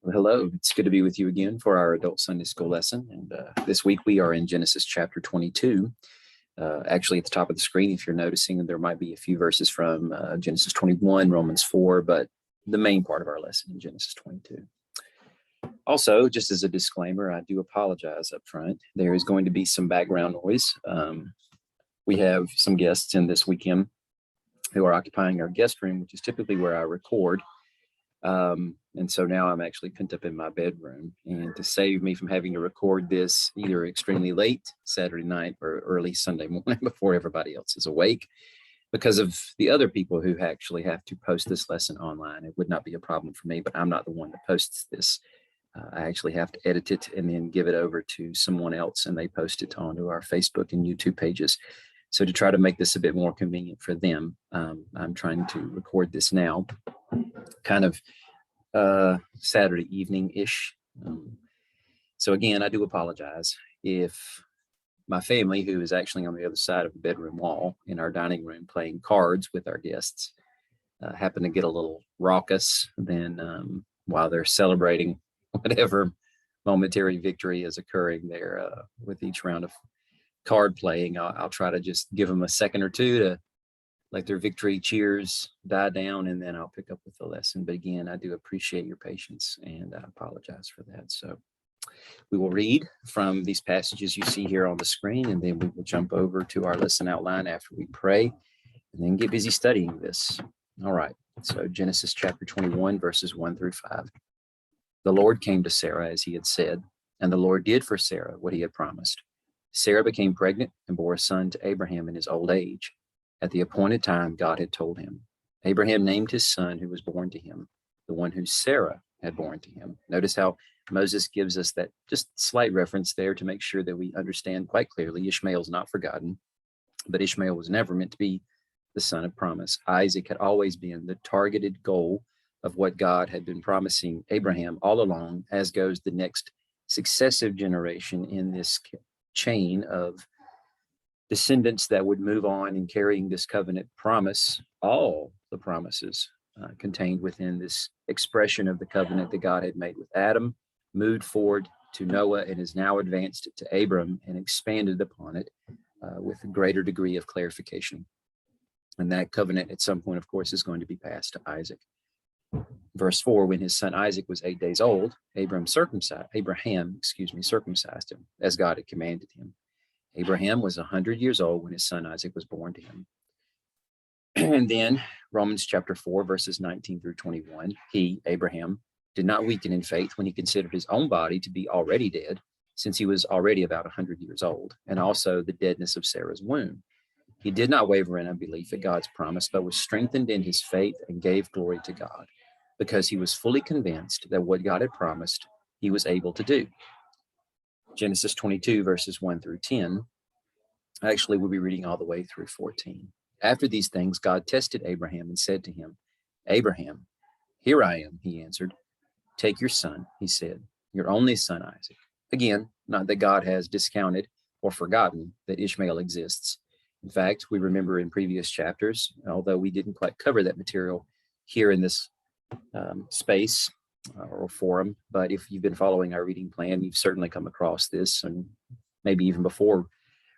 Well, hello, it's good to be with you again for our adult Sunday school lesson. And this week we are in Genesis chapter 22. Actually, at the top of the screen, if you're noticing, there might be a few verses from Genesis 21, Romans 4, but the main part of our lesson in Genesis 22. Also, just as a disclaimer, I do apologize up front. There is going to be some background noise. We have some guests in this weekend who are occupying our guest room, which is typically where I record. And so now I'm actually pent up in my bedroom, and to save me from having to record this either extremely late Saturday night or early Sunday morning before everybody else is awake, because of the other people who actually have to post this lesson online, it would not be a problem for me, but I'm not the one that posts this. I actually have to edit it and then give it over to someone else, and they post it onto our Facebook and YouTube pages. So to try to make this a bit more convenient for them, I'm trying to record this now, kind of Saturday evening-ish. So again, I do apologize if my family, who is actually on the other side of the bedroom wall in our dining room playing cards with our guests, happen to get a little raucous then while they're celebrating whatever momentary victory is occurring there with each round of card playing. I'll try to just give them a second or two to let their victory cheers die down, and then I'll pick up with the lesson. But again, I do appreciate your patience, and I apologize for that. So we will read from these passages you see here on the screen, and then we will jump over to our lesson outline after we pray, and then get busy studying this. All right, so Genesis chapter 21, verses 1 through 5. The Lord came to Sarah as he had said, and the Lord did for Sarah what he had promised. Sarah became pregnant and bore a son to Abraham in his old age. At the appointed time, God had told him. Abraham named his son who was born to him, the one who Sarah had born to him. Notice how Moses gives us that just slight reference there to make sure that we understand quite clearly Ishmael is not forgotten, but Ishmael was never meant to be the son of promise. Isaac had always been the targeted goal of what God had been promising Abraham all along, as goes the next successive generation in this chain of descendants that would move on in carrying this covenant promise, all the promises contained within this expression of the covenant that God had made with Adam, moved forward to Noah, and is now advanced to Abram and expanded upon it with a greater degree of clarification. And that covenant at some point, of course, is going to be passed to Isaac. Verse 4, when his son Isaac was 8 days old, Abraham circumcised him as God had commanded him. Abraham was 100 years old when his son Isaac was born to him. And then Romans chapter 4, verses 19 through 21, he, Abraham, did not weaken in faith when he considered his own body to be already dead, since he was already about 100 years old, and also the deadness of Sarah's womb. He did not waver in unbelief at God's promise, but was strengthened in his faith and gave glory to God, because he was fully convinced that what God had promised, he was able to do. Genesis 22, verses 1 through 10. Actually, we'll be reading all the way through 14. After these things, God tested Abraham and said to him, Abraham, here I am, he answered. Take your son, he said, your only son Isaac. Again, not that God has discounted or forgotten that Ishmael exists. In fact, we remember in previous chapters, although we didn't quite cover that material here in this space or forum, but if you've been following our reading plan, you've certainly come across this, and maybe even before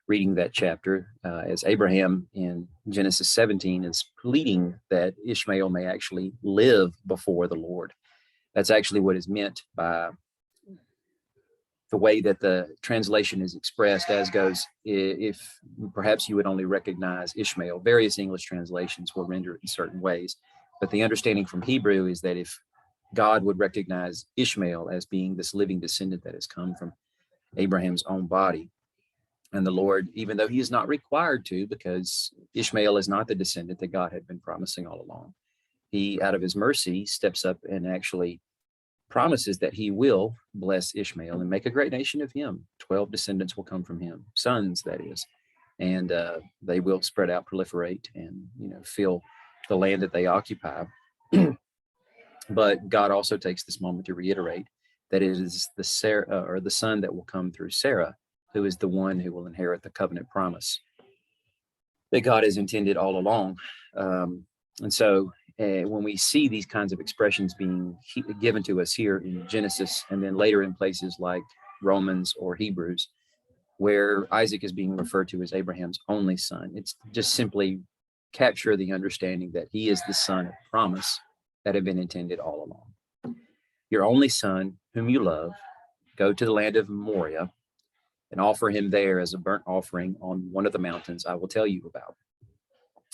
reading that chapter, as Abraham in Genesis 17 is pleading that Ishmael may actually live before the Lord. That's actually what is meant by the way that the translation is expressed, as goes, if perhaps you would only recognize Ishmael. Various English translations will render it in certain ways, but the understanding from Hebrew is that if God would recognize Ishmael as being this living descendant that has come from Abraham's own body. And the Lord, even though he is not required to, because Ishmael is not the descendant that God had been promising all along, he, out of his mercy, steps up and actually promises that he will bless Ishmael and make a great nation of him. 12 descendants will come from him, sons, that is, and they will spread out, proliferate, and fill the land that they occupy. But God also takes this moment to reiterate that it is the son that will come through Sarah, who is the one who will inherit the covenant promise that God has intended all along. And so when we see these kinds of expressions being given to us here in Genesis, and then later in places like Romans or Hebrews, where Isaac is being referred to as Abraham's only son, it's just simply capture the understanding that he is the son of promise that had been intended all along. Your only son, whom you love, go to the land of Moriah and offer him there as a burnt offering on one of the mountains I will tell you about.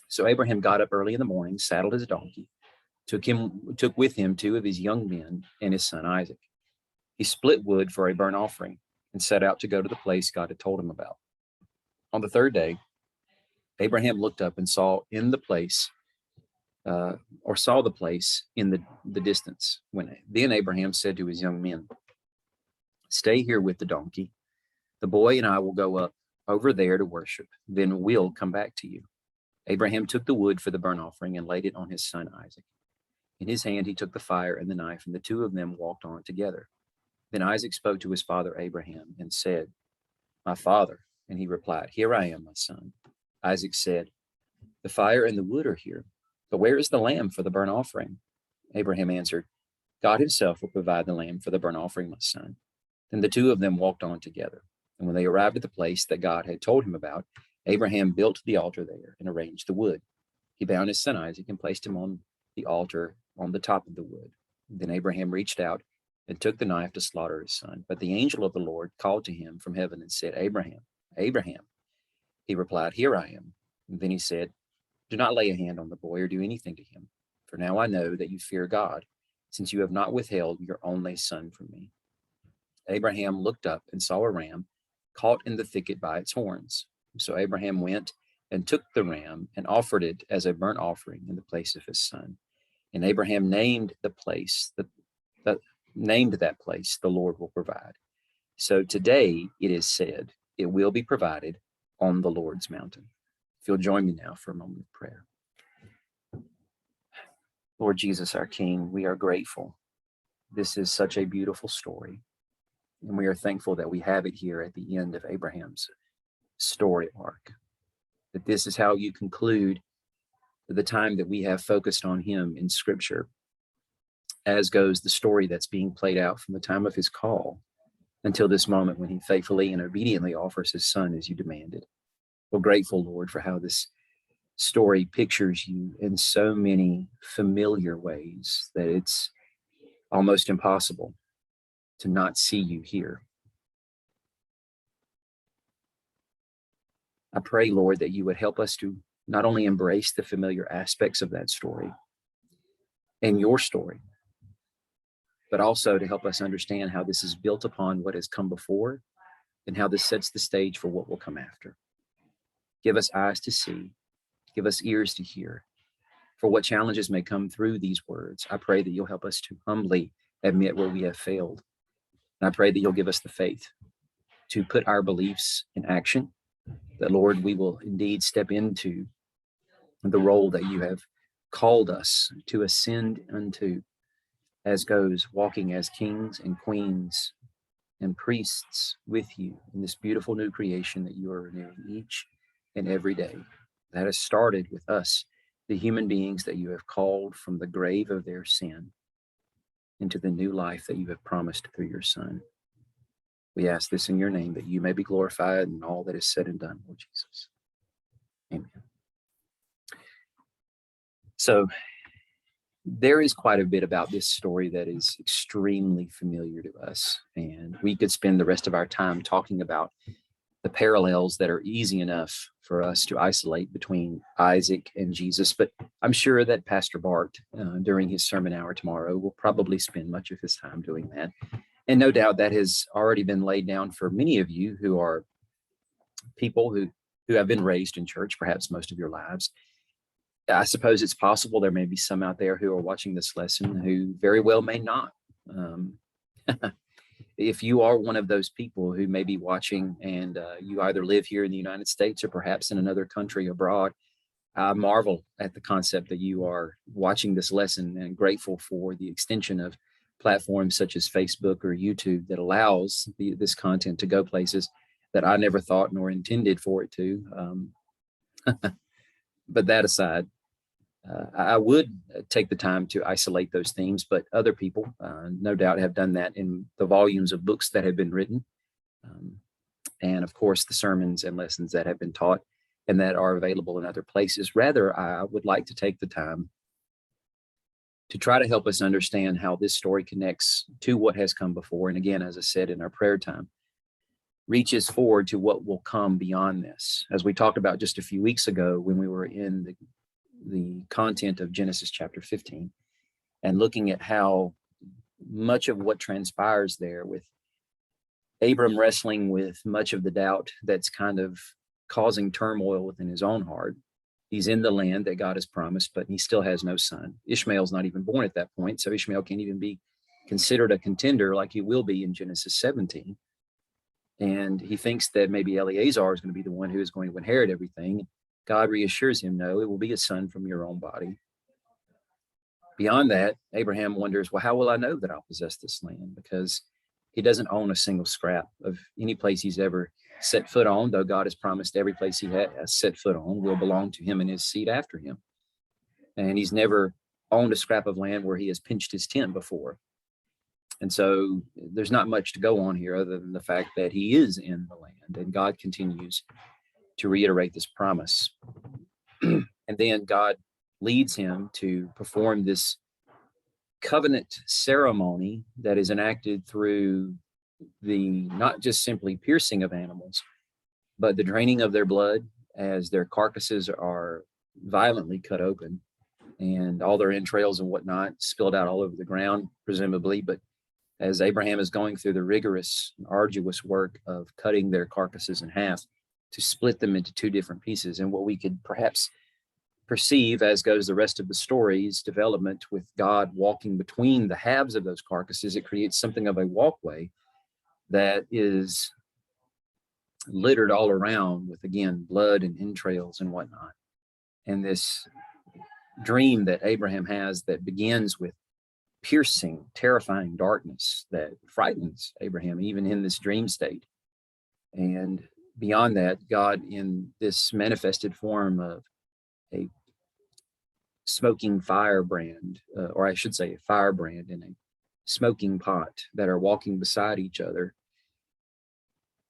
So Abraham got up early in the morning, saddled his donkey, took with him 2 of his young men and his son Isaac. He split wood for a burnt offering and set out to go to the place God had told him about. On the 3rd day, Abraham looked up and saw the place in the distance. Then Abraham said to his young men, "Stay here with the donkey. The boy and I will go up over there to worship. Then we'll come back to you." Abraham took the wood for the burnt offering and laid it on his son Isaac. In his hand he took the fire and the knife, and the 2 of them walked on together. Then Isaac spoke to his father Abraham and said, "My father." And he replied, "Here I am, my son." Isaac said, "The fire and the wood are here, but where is the lamb for the burnt offering?" Abraham answered, "God himself will provide the lamb for the burnt offering, my son." Then the 2 of them walked on together. And when they arrived at the place that God had told him about, Abraham built the altar there and arranged the wood. He bound his son Isaac and placed him on the altar on the top of the wood. Then Abraham reached out and took the knife to slaughter his son. But the angel of the Lord called to him from heaven and said, "Abraham, Abraham." He replied, "Here I am." And then he said, "Do not lay a hand on the boy or do anything to him, for now I know that you fear God, since you have not withheld your only son from me." Abraham looked up and saw a ram caught in the thicket by its horns. So Abraham went and took the ram and offered it as a burnt offering in the place of his son. And Abraham named that place, "The Lord will provide." So today it is said, it will be provided on the Lord's mountain. If you'll join me now for a moment of prayer. Lord Jesus, our King, we are grateful. This is such a beautiful story. And we are thankful that we have it here at the end of Abraham's story arc. That this is how you conclude the time that we have focused on him in Scripture, as goes the story that's being played out from the time of his call until this moment when he faithfully and obediently offers his son as you demanded. We're grateful, Lord, for how this story pictures you in so many familiar ways that it's almost impossible to not see you here. I pray, Lord, that you would help us to not only embrace the familiar aspects of that story and your story, but also to help us understand how this is built upon what has come before and how this sets the stage for what will come after. Give us eyes to see, give us ears to hear. For what challenges may come through these words, I pray that you'll help us to humbly admit where we have failed. And I pray that you'll give us the faith to put our beliefs in action, that, Lord, we will indeed step into the role that you have called us to ascend unto, as goes walking as kings and queens and priests with you in this beautiful new creation that you are renewing each and every day. That has started with us, the human beings that you have called from the grave of their sin into the new life that you have promised through your Son. We ask this in your name, that you may be glorified in all that is said and done, Lord Jesus. Amen. So there is quite a bit about this story that is extremely familiar to us, and we could spend the rest of our time talking about the parallels that are easy enough for us to isolate between Isaac and Jesus. But I'm sure that Pastor Bart, during his sermon hour tomorrow, will probably spend much of his time doing that. And no doubt that has already been laid down for many of you who are people who have been raised in church, perhaps most of your lives. I suppose it's possible there may be some out there who are watching this lesson who very well may not. If you are one of those people who may be watching and you either live here in the United States or perhaps in another country abroad, I marvel at the concept that you are watching this lesson, and grateful for the extension of platforms such as Facebook or YouTube that allows this content to go places that I never thought nor intended for it to. But that aside, I would take the time to isolate those themes, but other people, no doubt, have done that in the volumes of books that have been written, and of course, the sermons and lessons that have been taught and that are available in other places. Rather, I would like to take the time to try to help us understand how this story connects to what has come before. And again, as I said in our prayer time, reaches forward to what will come beyond this. As we talked about just a few weeks ago when we were in the content of Genesis chapter 15 and looking at how much of what transpires there, with Abram wrestling with much of the doubt that's kind of causing turmoil within his own heart. He's in the land that God has promised, but he still has no son. Ishmael's not even born at that point, so Ishmael can't even be considered a contender like he will be in Genesis 17. And he thinks that maybe Eleazar is going to be the one who is going to inherit everything. God reassures him, no, it will be a son from your own body. Beyond that, Abraham wonders, well, how will I know that I'll possess this land? Because he doesn't own a single scrap of any place he's ever set foot on, though God has promised every place he has set foot on will belong to him and his seed after him. And he's never owned a scrap of land where he has pinched his tent before. And so there's not much to go on here other than the fact that he is in the land, and God continues to reiterate this promise. And then God leads him to perform this covenant ceremony that is enacted through the not just simply piercing of animals, but the draining of their blood as their carcasses are violently cut open and all their entrails and whatnot spilled out all over the ground, presumably. But as Abraham is going through the rigorous, arduous work of cutting their carcasses in half to split them into two different pieces, and what we could perhaps perceive, as goes the rest of the story's development, with God walking between the halves of those carcasses, it creates something of a walkway that is littered all around with, again, blood and entrails and whatnot. And this dream that Abraham has that begins with piercing, terrifying darkness that frightens Abraham, even in this dream state. And beyond that, God, in this manifested form of a smoking firebrand, or I should say a firebrand in a smoking pot, that are walking beside each other.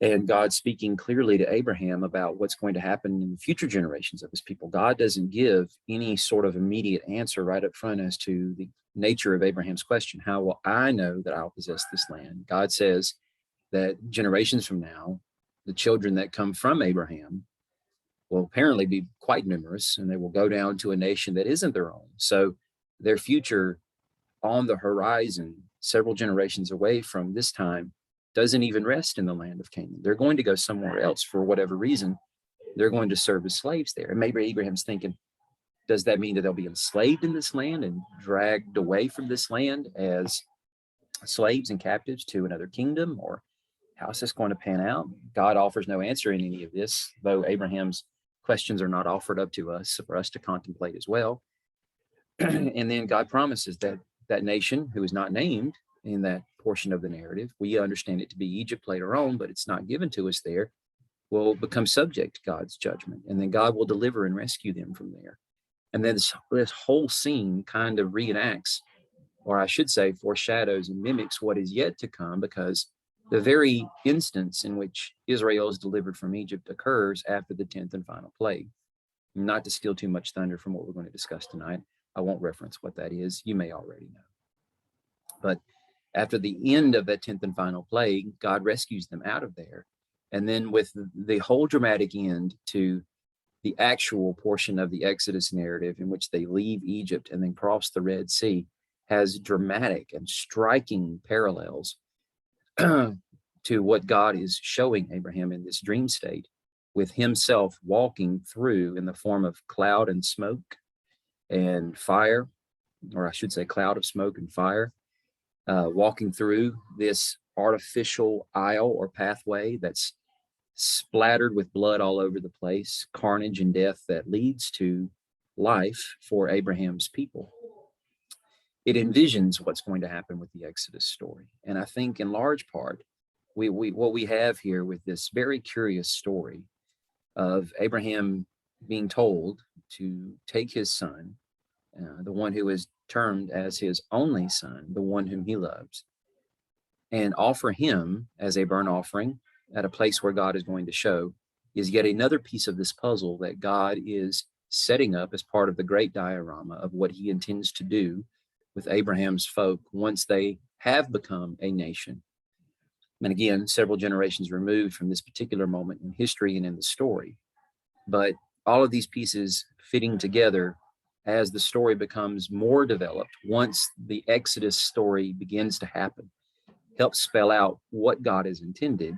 And God speaking clearly to Abraham about what's going to happen in the future generations of his people. God doesn't give any sort of immediate answer right up front as to the nature of Abraham's question. How will I know that I'll possess this land? God says that generations from now, the children that come from Abraham will apparently be quite numerous, and they will go down to a nation that isn't their own. So their future on the horizon, several generations away from this time, doesn't even rest in the land of Canaan. They're going to go somewhere else for whatever reason. They're going to serve as slaves there. And maybe Abraham's thinking, does that mean that they'll be enslaved in this land and dragged away from this land as slaves and captives to another kingdom? Or how is this going to pan out? God offers no answer in any of this, though Abraham's questions are not offered up to us for us to contemplate as well. And then God promises that that nation, who is not named in that portion of the narrative, we understand it to be Egypt later on, but it's not given to us there, will become subject to God's judgment. And then God will deliver and rescue them from there. And then this whole scene kind of reenacts, or I should say foreshadows and mimics what is yet to come, because the very instance in which Israel is delivered from Egypt occurs after the 10th and final plague. Not to steal too much thunder from what we're going to discuss tonight, I won't reference what that is. You may already know. But after the end of that 10th and final plague, God rescues them out of there. And then with the whole dramatic end to the actual portion of the Exodus narrative in which they leave Egypt and then cross the Red Sea, has dramatic and striking parallels to what God is showing Abraham in this dream state, with himself walking through in the form of cloud and smoke and fire, or I should say cloud of smoke and fire, walking through this artificial aisle or pathway that's splattered with blood all over the place, carnage and death that leads to life for Abraham's people. It envisions what's going to happen with the Exodus story. And I think in large part, what we have here with this very curious story of Abraham being told to take his son the one who is termed as his only son, the one whom he loves, and offer him as a burnt offering at a place where God is going to show, is yet another piece of this puzzle that God is setting up as part of the great diorama of what he intends to do with Abraham's folk once they have become a nation. And again, several generations removed from this particular moment in history and in the story. But all of these pieces fitting together as the story becomes more developed, once the Exodus story begins to happen, helps spell out what God has intended,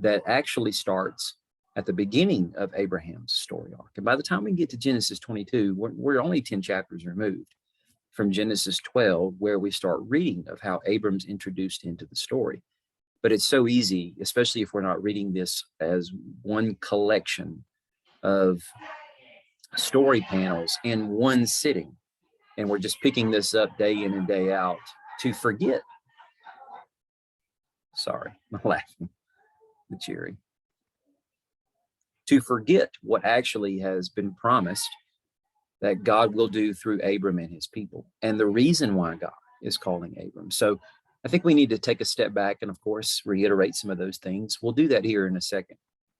that actually starts at the beginning of Abraham's story arc. And by the time we get to Genesis 22, we're only 10 chapters removed from Genesis 12, where we start reading of how Abram's introduced into the story. But it's so easy, especially if we're not reading this as one collection of story panels in one sitting, and we're just picking this up day in and day out, to forget. Sorry, I'm laughing, the cheering. To forget what actually has been promised that God will do through Abram and his people, and the reason why God is calling Abram. So I think we need to take a step back and, of course, reiterate some of those things. We'll do that here in a second.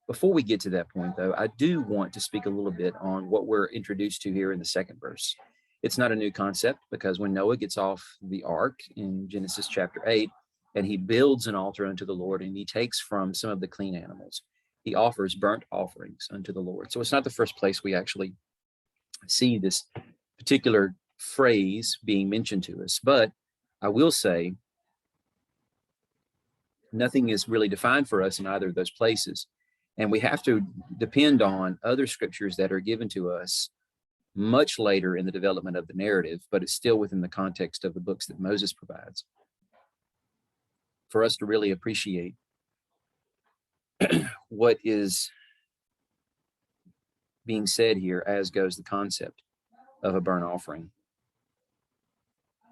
Before we get to that point, though, I do want to speak a little bit on what we're introduced to here in the second verse. It's not a new concept, because when Noah gets off the ark in Genesis chapter 8, and he builds an altar unto the Lord, and he takes from some of the clean animals, he offers burnt offerings unto the Lord. So it's not the first place we actually see this particular phrase being mentioned to us. But I will say, nothing is really defined for us in either of those places. And we have to depend on other scriptures that are given to us much later in the development of the narrative, but it's still within the context of the books that Moses provides, for us to really appreciate what is being said here, as goes the concept of a burnt offering.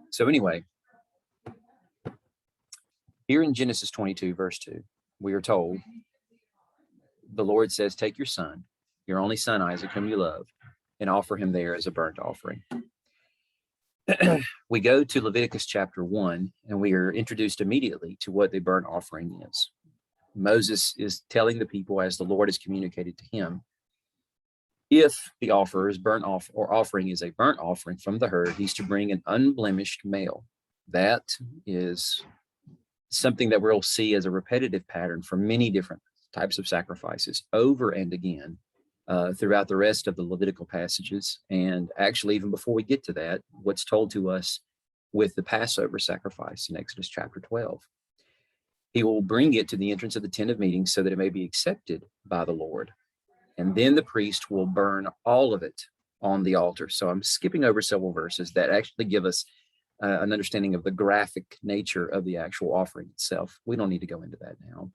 So anyway, here in Genesis 22, verse 2, we are told, the Lord says, take your son, your only son Isaac, whom you love, and offer him there as a burnt offering. We go to Leviticus chapter 1, and we are introduced immediately to what the burnt offering is. Moses is telling the people, as the Lord has communicated to him, if the offer is burnt off, or offering is a burnt offering from the herd, he's to bring an unblemished male. That is something that we'll see as a repetitive pattern for many different types of sacrifices over and again throughout the rest of the Levitical passages. And actually, even before we get to that, what's told to us with the Passover sacrifice in Exodus chapter 12. He will bring it to the entrance of the tent of meeting so that it may be accepted by the Lord. And then the priest will burn all of it on the altar. So I'm skipping over several verses that actually give us an understanding of the graphic nature of the actual offering itself. We don't need to go into that now.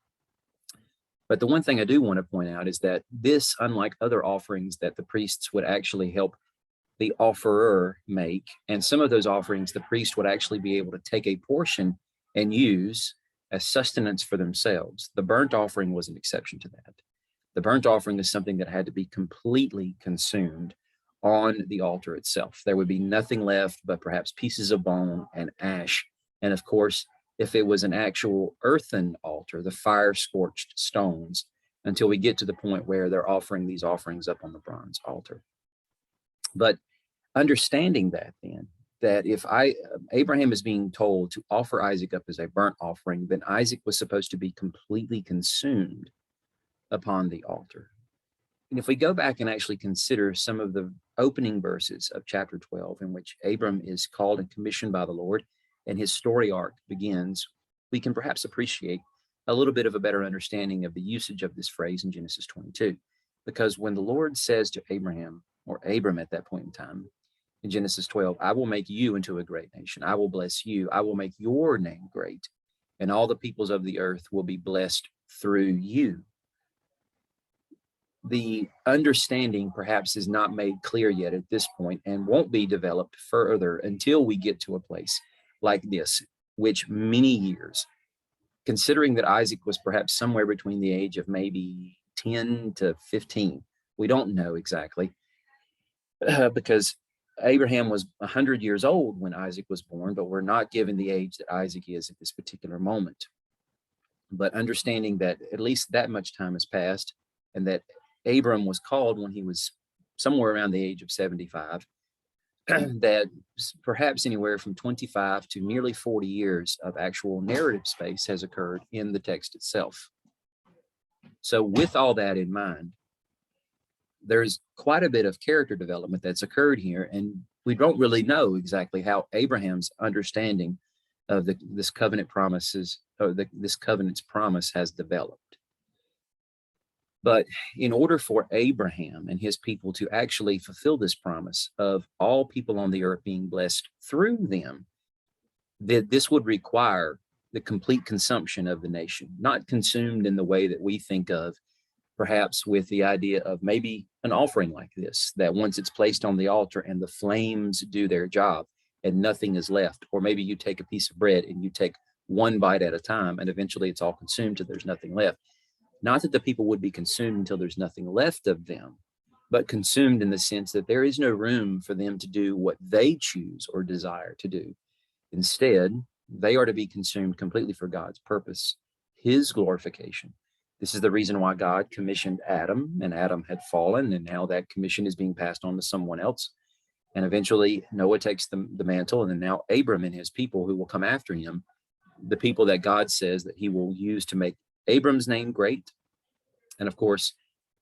But the one thing I do want to point out is that this, unlike other offerings that the priests would actually help the offerer make, and some of those offerings the priest would actually be able to take a portion and use as sustenance for themselves, the burnt offering was an exception to that. The burnt offering is something that had to be completely consumed on the altar itself. There would be nothing left but perhaps pieces of bone and ash. And of course, if it was an actual earthen altar, the fire scorched stones, until we get to the point where they're offering these offerings up on the bronze altar. But understanding that then, that if Abraham is being told to offer Isaac up as a burnt offering, then Isaac was supposed to be completely consumed upon the altar. And if we go back and actually consider some of the opening verses of chapter 12, in which Abram is called and commissioned by the Lord, and his story arc begins, we can perhaps appreciate a little bit of a better understanding of the usage of this phrase in Genesis 22. Because when the Lord says to Abraham, or Abram at that point in time, in Genesis 12, I will make you into a great nation. I will bless you. I will make your name great, and all the peoples of the earth will be blessed through you. The understanding perhaps is not made clear yet at this point, and won't be developed further until we get to a place like this, which many years, considering that Isaac was perhaps somewhere between the age of maybe 10 to 15, we don't know exactly, because Abraham was 100 years old when Isaac was born, but we're not given the age that Isaac is at this particular moment. But understanding that at least that much time has passed, and that Abram was called when he was somewhere around the age of 75, that perhaps anywhere from 25 to nearly 40 years of actual narrative space has occurred in the text itself. So with all that in mind, there's quite a bit of character development that's occurred here, and we don't really know exactly how Abraham's understanding of this covenant promises, or this covenant's promise, has developed. But in order for Abraham and his people to actually fulfill this promise of all people on the earth being blessed through them, that this would require the complete consumption of the nation, not consumed in the way that we think of, perhaps with the idea of maybe an offering like this, that once it's placed on the altar and the flames do their job and nothing is left, or maybe you take a piece of bread and you take one bite at a time and eventually it's all consumed till there's nothing left. Not that the people would be consumed until there's nothing left of them, but consumed in the sense that there is no room for them to do what they choose or desire to do. Instead, they are to be consumed completely for God's purpose, his glorification. This is the reason why God commissioned Adam, and Adam had fallen, and now that commission is being passed on to someone else. And eventually Noah takes the mantle, and then now Abram and his people who will come after him, the people that God says that he will use to make Abram's name great, and of course,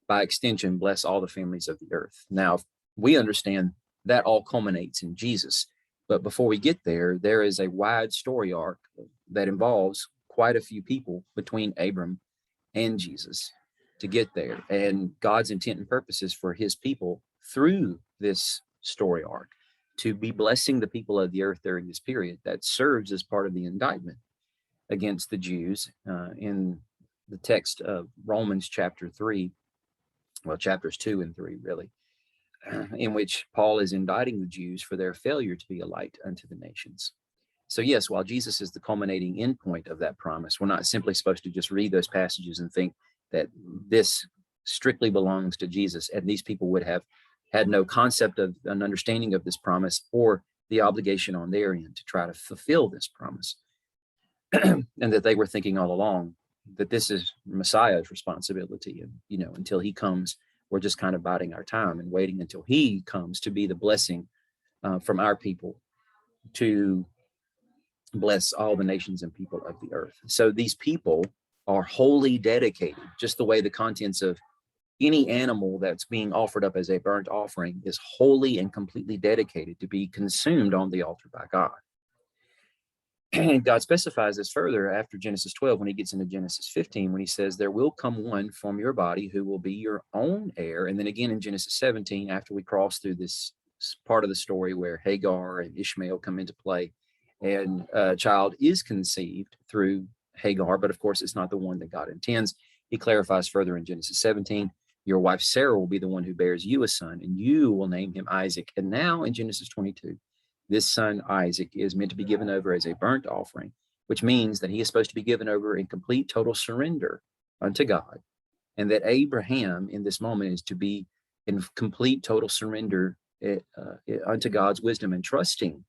by extension, bless all the families of the earth. Now, we understand that all culminates in Jesus. But before we get there, there is a wide story arc that involves quite a few people between Abram and Jesus to get there. And God's intent and purposes for his people through this story arc to be blessing the people of the earth during this period that serves as part of the indictment against the Jews in the text of Romans chapter 3, well, chapters 2 and 3, really, in which Paul is indicting the Jews for their failure to be a light unto the nations. So yes, while Jesus is the culminating endpoint of that promise, we're not simply supposed to just read those passages and think that this strictly belongs to Jesus, and these people would have had no concept of an understanding of this promise or the obligation on their end to try to fulfill this promise. And that they were thinking all along that this is Messiah's responsibility, and until he comes, we're just kind of biding our time and waiting until he comes to be the blessing from our people to bless all the nations and people of the earth. So these people are wholly dedicated, just the way the contents of any animal that's being offered up as a burnt offering is wholly and completely dedicated to be consumed on the altar by God. And God specifies this further after Genesis 12 when he gets into Genesis 15, when he says, there will come one from your body who will be your own heir. And then again in Genesis 17, after we cross through this part of the story where Hagar and Ishmael come into play, and a child is conceived through Hagar, but of course it's not the one that God intends. He clarifies further in Genesis 17, your wife Sarah will be the one who bears you a son, and you will name him Isaac. And now in Genesis 22, this son Isaac is meant to be given over as a burnt offering, which means that he is supposed to be given over in complete total surrender unto God, and that Abraham in this moment is to be in complete total surrender unto God's wisdom, and trusting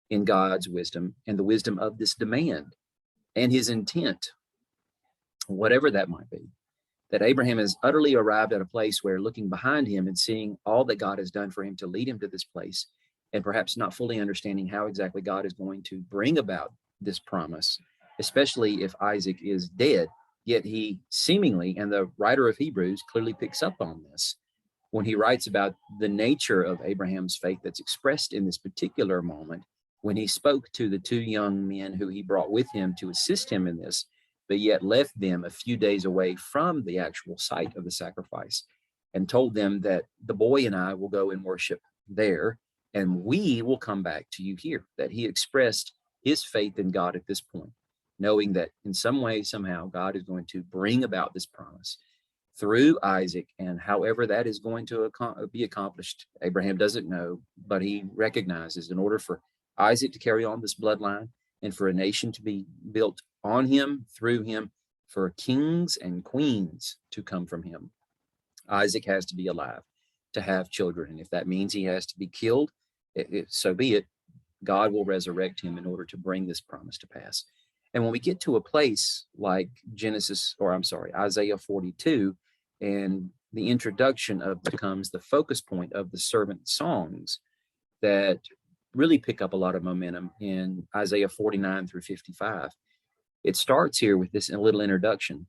in God's wisdom and the wisdom of this demand and his intent, whatever that might be. That Abraham has utterly arrived at a place where, looking behind him and seeing all that God has done for him to lead him to this place, and perhaps not fully understanding how exactly God is going to bring about this promise, especially if Isaac is dead, yet he seemingly, and the writer of Hebrews clearly picks up on this when he writes about the nature of Abraham's faith that's expressed in this particular moment, when he spoke to the two young men who he brought with him to assist him in this, but yet left them a few days away from the actual site of the sacrifice, and told them that the boy and I will go and worship there, and we will come back to you here. That he expressed his faith in God at this point, knowing that in some way, somehow, God is going to bring about this promise through Isaac, and however that is going to be accomplished, Abraham doesn't know, but he recognizes in order for Isaac to carry on this bloodline and for a nation to be built on him, through him, for kings and queens to come from him, Isaac has to be alive to have children. And if that means he has to be killed, so be it. God will resurrect him in order to bring this promise to pass. And when we get to a place like Isaiah 42, and the introduction of becomes the focus point of the servant songs that really pick up a lot of momentum in Isaiah 49 through 55. It starts here with this little introduction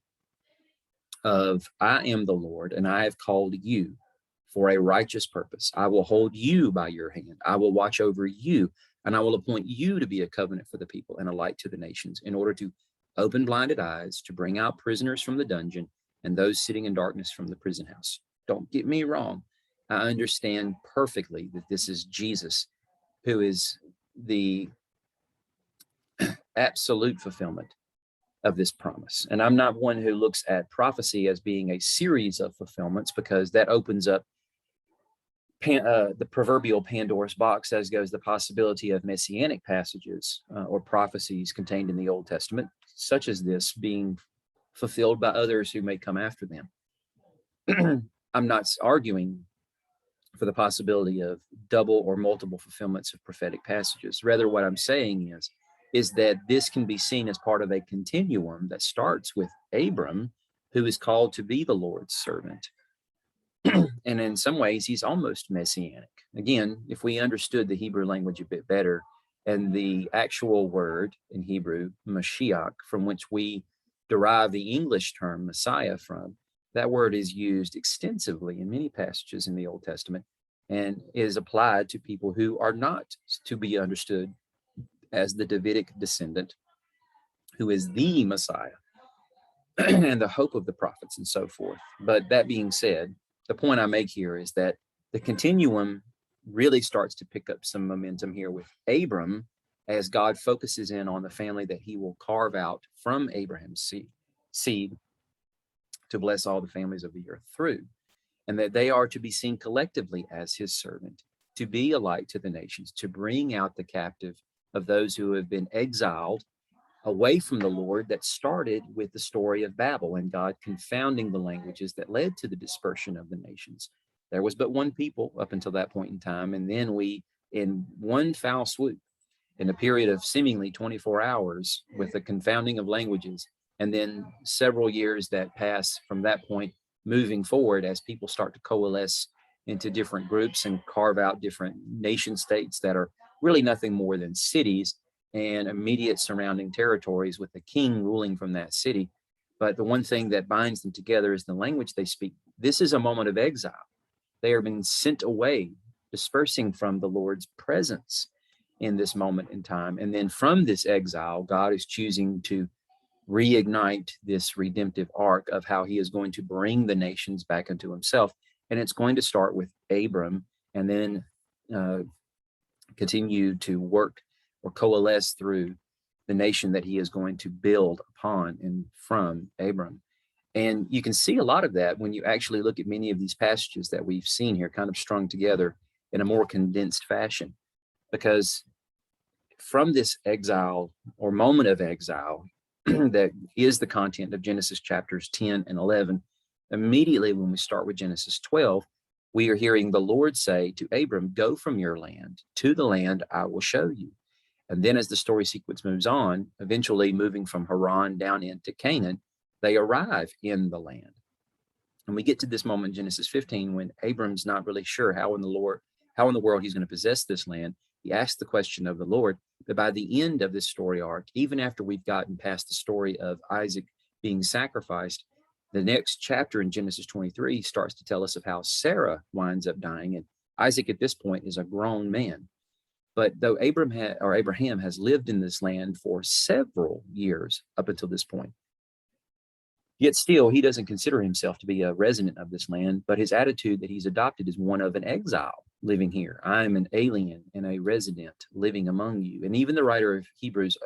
of, I am the Lord, and I have called you for a righteous purpose. I will hold you by your hand. I will watch over you, and I will appoint you to be a covenant for the people and a light to the nations, in order to open blinded eyes, to bring out prisoners from the dungeon, and those sitting in darkness from the prison house. Don't get me wrong. I understand perfectly that this is Jesus, who is the absolute fulfillment of this promise. And I'm not one who looks at prophecy as being a series of fulfillments, because that opens up the proverbial Pandora's box, as goes the possibility of messianic passages or prophecies contained in the Old Testament, such as this, being fulfilled by others who may come after them. I'm not arguing for the possibility of double or multiple fulfillments of prophetic passages. Rather, what I'm saying is that this can be seen as part of a continuum that starts with Abram, who is called to be the Lord's servant. And in some ways, he's almost messianic. Again, if we understood the Hebrew language a bit better, and the actual word in Hebrew, Mashiach, from which we derive the English term Messiah from, that word is used extensively in many passages in the Old Testament and is applied to people who are not to be understood as the Davidic descendant, who is the Messiah and the hope of the prophets and so forth. But that being said, the point I make here is that the continuum really starts to pick up some momentum here with Abram, as God focuses in on the family that he will carve out from Abraham's seed to bless all the families of the earth through, and that they are to be seen collectively as his servant, to be a light to the nations, to bring out the captive of those who have been exiled away from the Lord, that started with the story of Babel and God confounding the languages that led to the dispersion of the nations. There was but one people up until that point in time, and then we, in one foul swoop, in a period of seemingly 24 hours, with the confounding of languages, and then several years that pass from that point moving forward, as people start to coalesce into different groups and carve out different nation states that are really nothing more than cities and immediate surrounding territories, with the king ruling from that city. But the one thing that binds them together is the language they speak. This is a moment of exile. They are being sent away, dispersing from the Lord's presence in this moment in time. And then from this exile, God is choosing to reignite this redemptive arc of how he is going to bring the nations back unto himself. And it's going to start with Abram, and then continue to work or coalesce through the nation that he is going to build upon and from Abram. And you can see a lot of that when you actually look at many of these passages that we've seen here, kind of strung together in a more condensed fashion, because from this exile or moment of exile that is the content of Genesis chapters 10 and 11, immediately when we start with Genesis 12, we are hearing the Lord say to Abram, go from your land to the land I will show you. And then as the story sequence moves on, eventually moving from Haran down into Canaan, they arrive in the land. And we get to this moment in Genesis 15 when Abram's not really sure how in the world he's going to possess this land. He asks the question of the Lord. But by the end of this story arc, even after we've gotten past the story of Isaac being sacrificed, the next chapter in Genesis 23 starts to tell us of how Sarah winds up dying. And Isaac at this point is a grown man. But though Abraham has lived in this land for several years up until this point, yet still he doesn't consider himself to be a resident of this land, but his attitude that he's adopted is one of an exile living here. I'm an alien and a resident living among you. And even the writer of Hebrews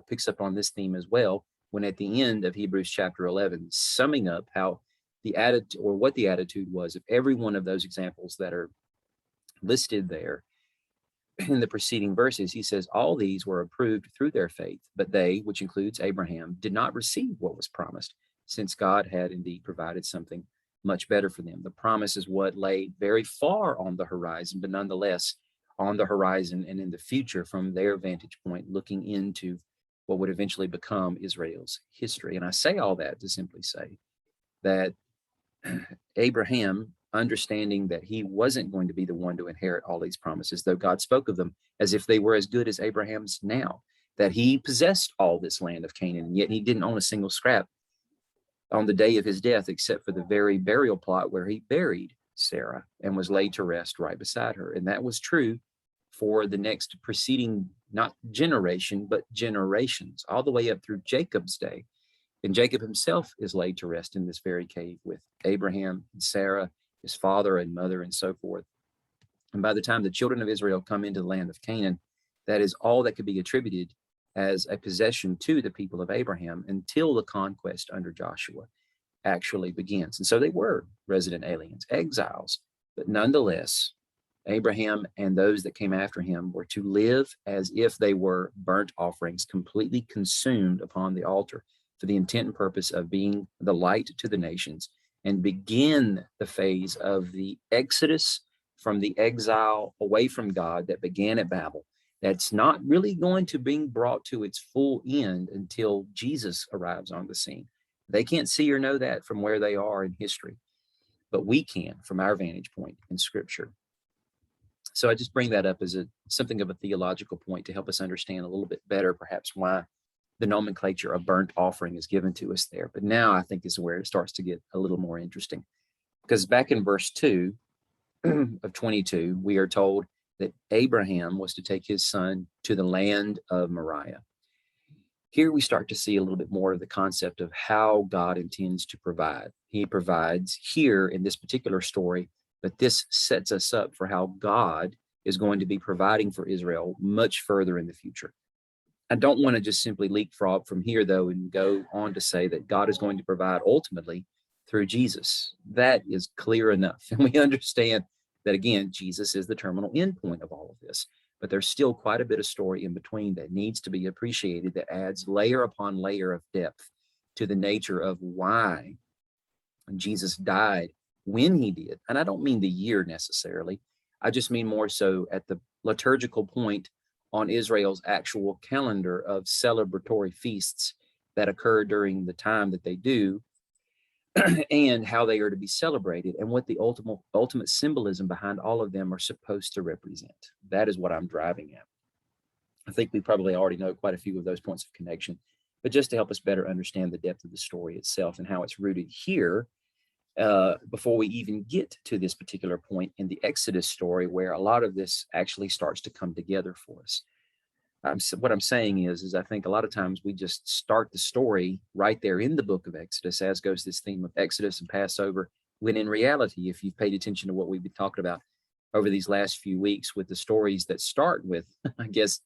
picks up on this theme as well, when at the end of Hebrews chapter 11, summing up how the attitude, or what the attitude was of every one of those examples that are listed there in the preceding verses, he says, all these were approved through their faith, but they, which includes Abraham, did not receive what was promised, since God had indeed provided something much better for them. The promise is what lay very far on the horizon, but nonetheless on the horizon and in the future from their vantage point, looking into what would eventually become Israel's history. And I say all that to simply say that Abraham, understanding that he wasn't going to be the one to inherit all these promises, though God spoke of them as if they were as good as Abraham's now, that he possessed all this land of Canaan, and yet he didn't own a single scrap on the day of his death, except for the very burial plot where he buried Sarah and was laid to rest right beside her. And that was true for the next preceding, not generation, but generations, all the way up through Jacob's day. And Jacob himself is laid to rest in this very cave with Abraham and Sarah, his father and mother, and so forth. And by the time the children of Israel come into the land of Canaan, that is all that could be attributed as a possession to the people of Abraham until the conquest under Joshua actually begins. And so they were resident aliens, exiles, but nonetheless, Abraham and those that came after him were to live as if they were burnt offerings, completely consumed upon the altar for the intent and purpose of being the light to the nations, and begin the phase of the exodus from the exile away from God that began at Babel. That's not really going to be brought to its full end until Jesus arrives on the scene. They can't see or know that from where they are in history, but we can from our vantage point in Scripture. So I just bring that up as something of a theological point to help us understand a little bit better, perhaps, why the nomenclature of burnt offering is given to us there. But now I think is where it starts to get a little more interesting, because back in verse 2 of 22, we are told that Abraham was to take his son to the land of Moriah. Here we start to see a little bit more of the concept of how God intends to provide. He provides here in this particular story, but this sets us up for how God is going to be providing for Israel much further in the future. I don't want to just simply leapfrog from here, though, and go on to say that God is going to provide ultimately through Jesus. That is clear enough. And we understand that, again, Jesus is the terminal endpoint of all of this. But there's still quite a bit of story in between that needs to be appreciated, that adds layer upon layer of depth to the nature of why Jesus died when he did. And I don't mean the year necessarily. I just mean more so at the liturgical point on Israel's actual calendar of celebratory feasts that occur during the time that they do, and how they are to be celebrated, and what the ultimate symbolism behind all of them are supposed to represent. That is what I'm driving at. I think we probably already know quite a few of those points of connection, but just to help us better understand the depth of the story itself and how it's rooted here, before we even get to this particular point in the Exodus story, where a lot of this actually starts to come together for us. What I'm saying is I think a lot of times we just start the story right there in the book of Exodus, as goes this theme of Exodus and Passover, when in reality, if you've paid attention to what we've been talking about over these last few weeks with the stories that start with, I guess,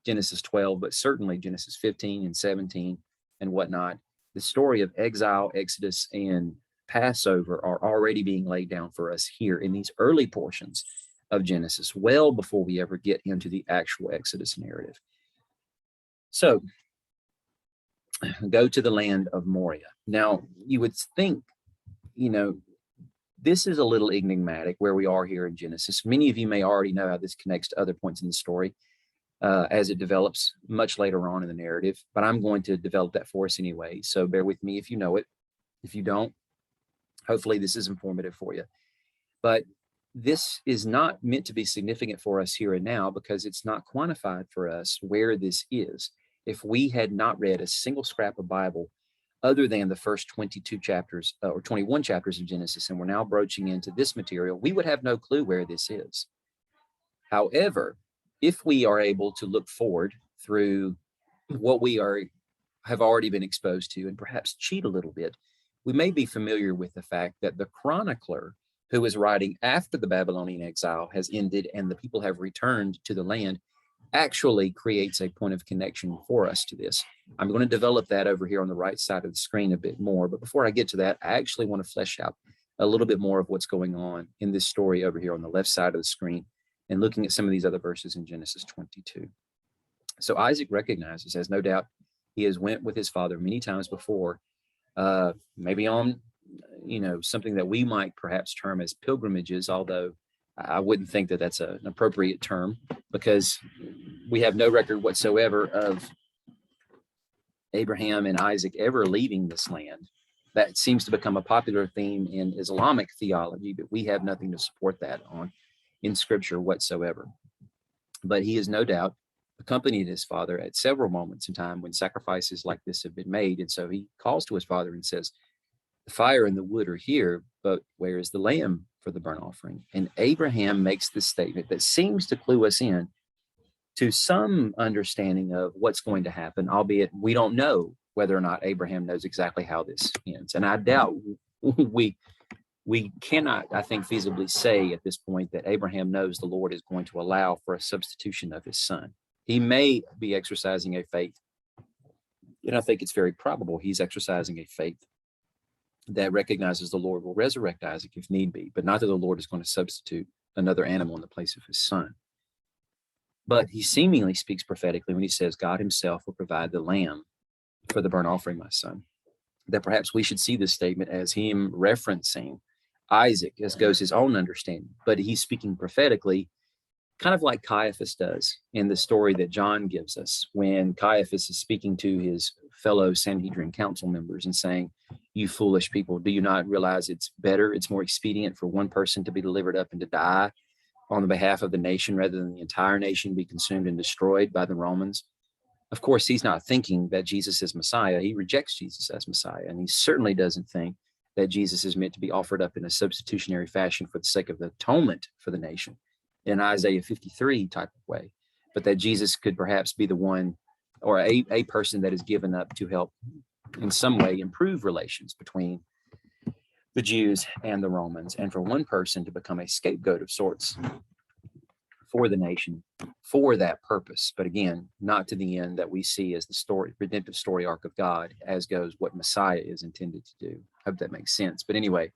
Genesis 12, but certainly Genesis 15 and 17 and whatnot, the story of exile, Exodus, and Passover are already being laid down for us here in these early portions of Genesis, well before we ever get into the actual Exodus narrative. So, go to the land of Moriah. Now, you would think, this is a little enigmatic where we are here in Genesis. Many of you may already know how this connects to other points in the story as it develops much later on in the narrative, but I'm going to develop that for us anyway. So bear with me if you know it. If you don't, hopefully this is informative for you. But this is not meant to be significant for us here and now, because it's not quantified for us where this is. If we had not read a single scrap of Bible other than the first 22 chapters or 21 chapters of Genesis, and we're now broaching into this material, we would have no clue where this is. However, if we are able to look forward through what we have already been exposed to and perhaps cheat a little bit, we may be familiar with the fact that the chronicler who is writing after the Babylonian exile has ended and the people have returned to the land actually creates a point of connection for us to this. I'm going to develop that over here on the right side of the screen a bit more. But before I get to that, I actually want to flesh out a little bit more of what's going on in this story over here on the left side of the screen and looking at some of these other verses in Genesis 22. So Isaac recognizes, as no doubt he has went with his father many times before, maybe on something that we might perhaps term as pilgrimages, although I wouldn't think that that's an appropriate term, because we have no record whatsoever of Abraham and Isaac ever leaving this land. That seems to become a popular theme in Islamic theology, but we have nothing to support that on in Scripture whatsoever. But he is no doubt accompanied his father at several moments in time when sacrifices like this have been made. And so he calls to his father and says, the fire and the wood are here, but where is the lamb for the burnt offering? And Abraham makes this statement that seems to clue us in to some understanding of what's going to happen, albeit we don't know whether or not Abraham knows exactly how this ends. And I doubt we cannot, I think, feasibly say at this point that Abraham knows the Lord is going to allow for a substitution of his son. He may be exercising a faith, and I think it's very probable he's exercising a faith that recognizes the Lord will resurrect Isaac if need be, but not that the Lord is going to substitute another animal in the place of his son. But he seemingly speaks prophetically when he says, God himself will provide the lamb for the burnt offering, my son. That perhaps we should see this statement as him referencing Isaac, as goes his own understanding. But he's speaking prophetically, kind of like Caiaphas does in the story that John gives us, when Caiaphas is speaking to his fellow Sanhedrin council members and saying, you foolish people, do you not realize it's better, it's more expedient for one person to be delivered up and to die on the behalf of the nation rather than the entire nation be consumed and destroyed by the Romans? Of course, he's not thinking that Jesus is Messiah. He rejects Jesus as Messiah. And he certainly doesn't think that Jesus is meant to be offered up in a substitutionary fashion for the sake of the atonement for the nation in Isaiah 53 type of way, but that Jesus could perhaps be the one, or a person that is given up to help in some way improve relations between the Jews and the Romans, and for one person to become a scapegoat of sorts for the nation for that purpose. But again, not to the end that we see as the story, redemptive story arc of God, as goes what Messiah is intended to do. I hope that makes sense. But anyway,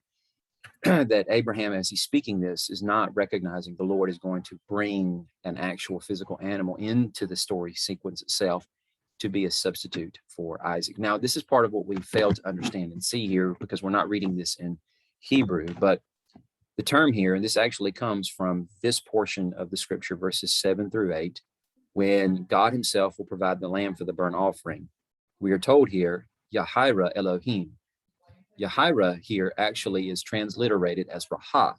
that Abraham, as he's speaking this, is not recognizing the Lord is going to bring an actual physical animal into the story sequence itself to be a substitute for Isaac. Now, this is part of what we fail to understand and see here, because we're not reading this in Hebrew, but the term here, and this actually comes from this portion of the scripture, verses 7-8, when God himself will provide the lamb for the burnt offering. We are told here, Yahira Elohim. Yahira here actually is transliterated as Raha,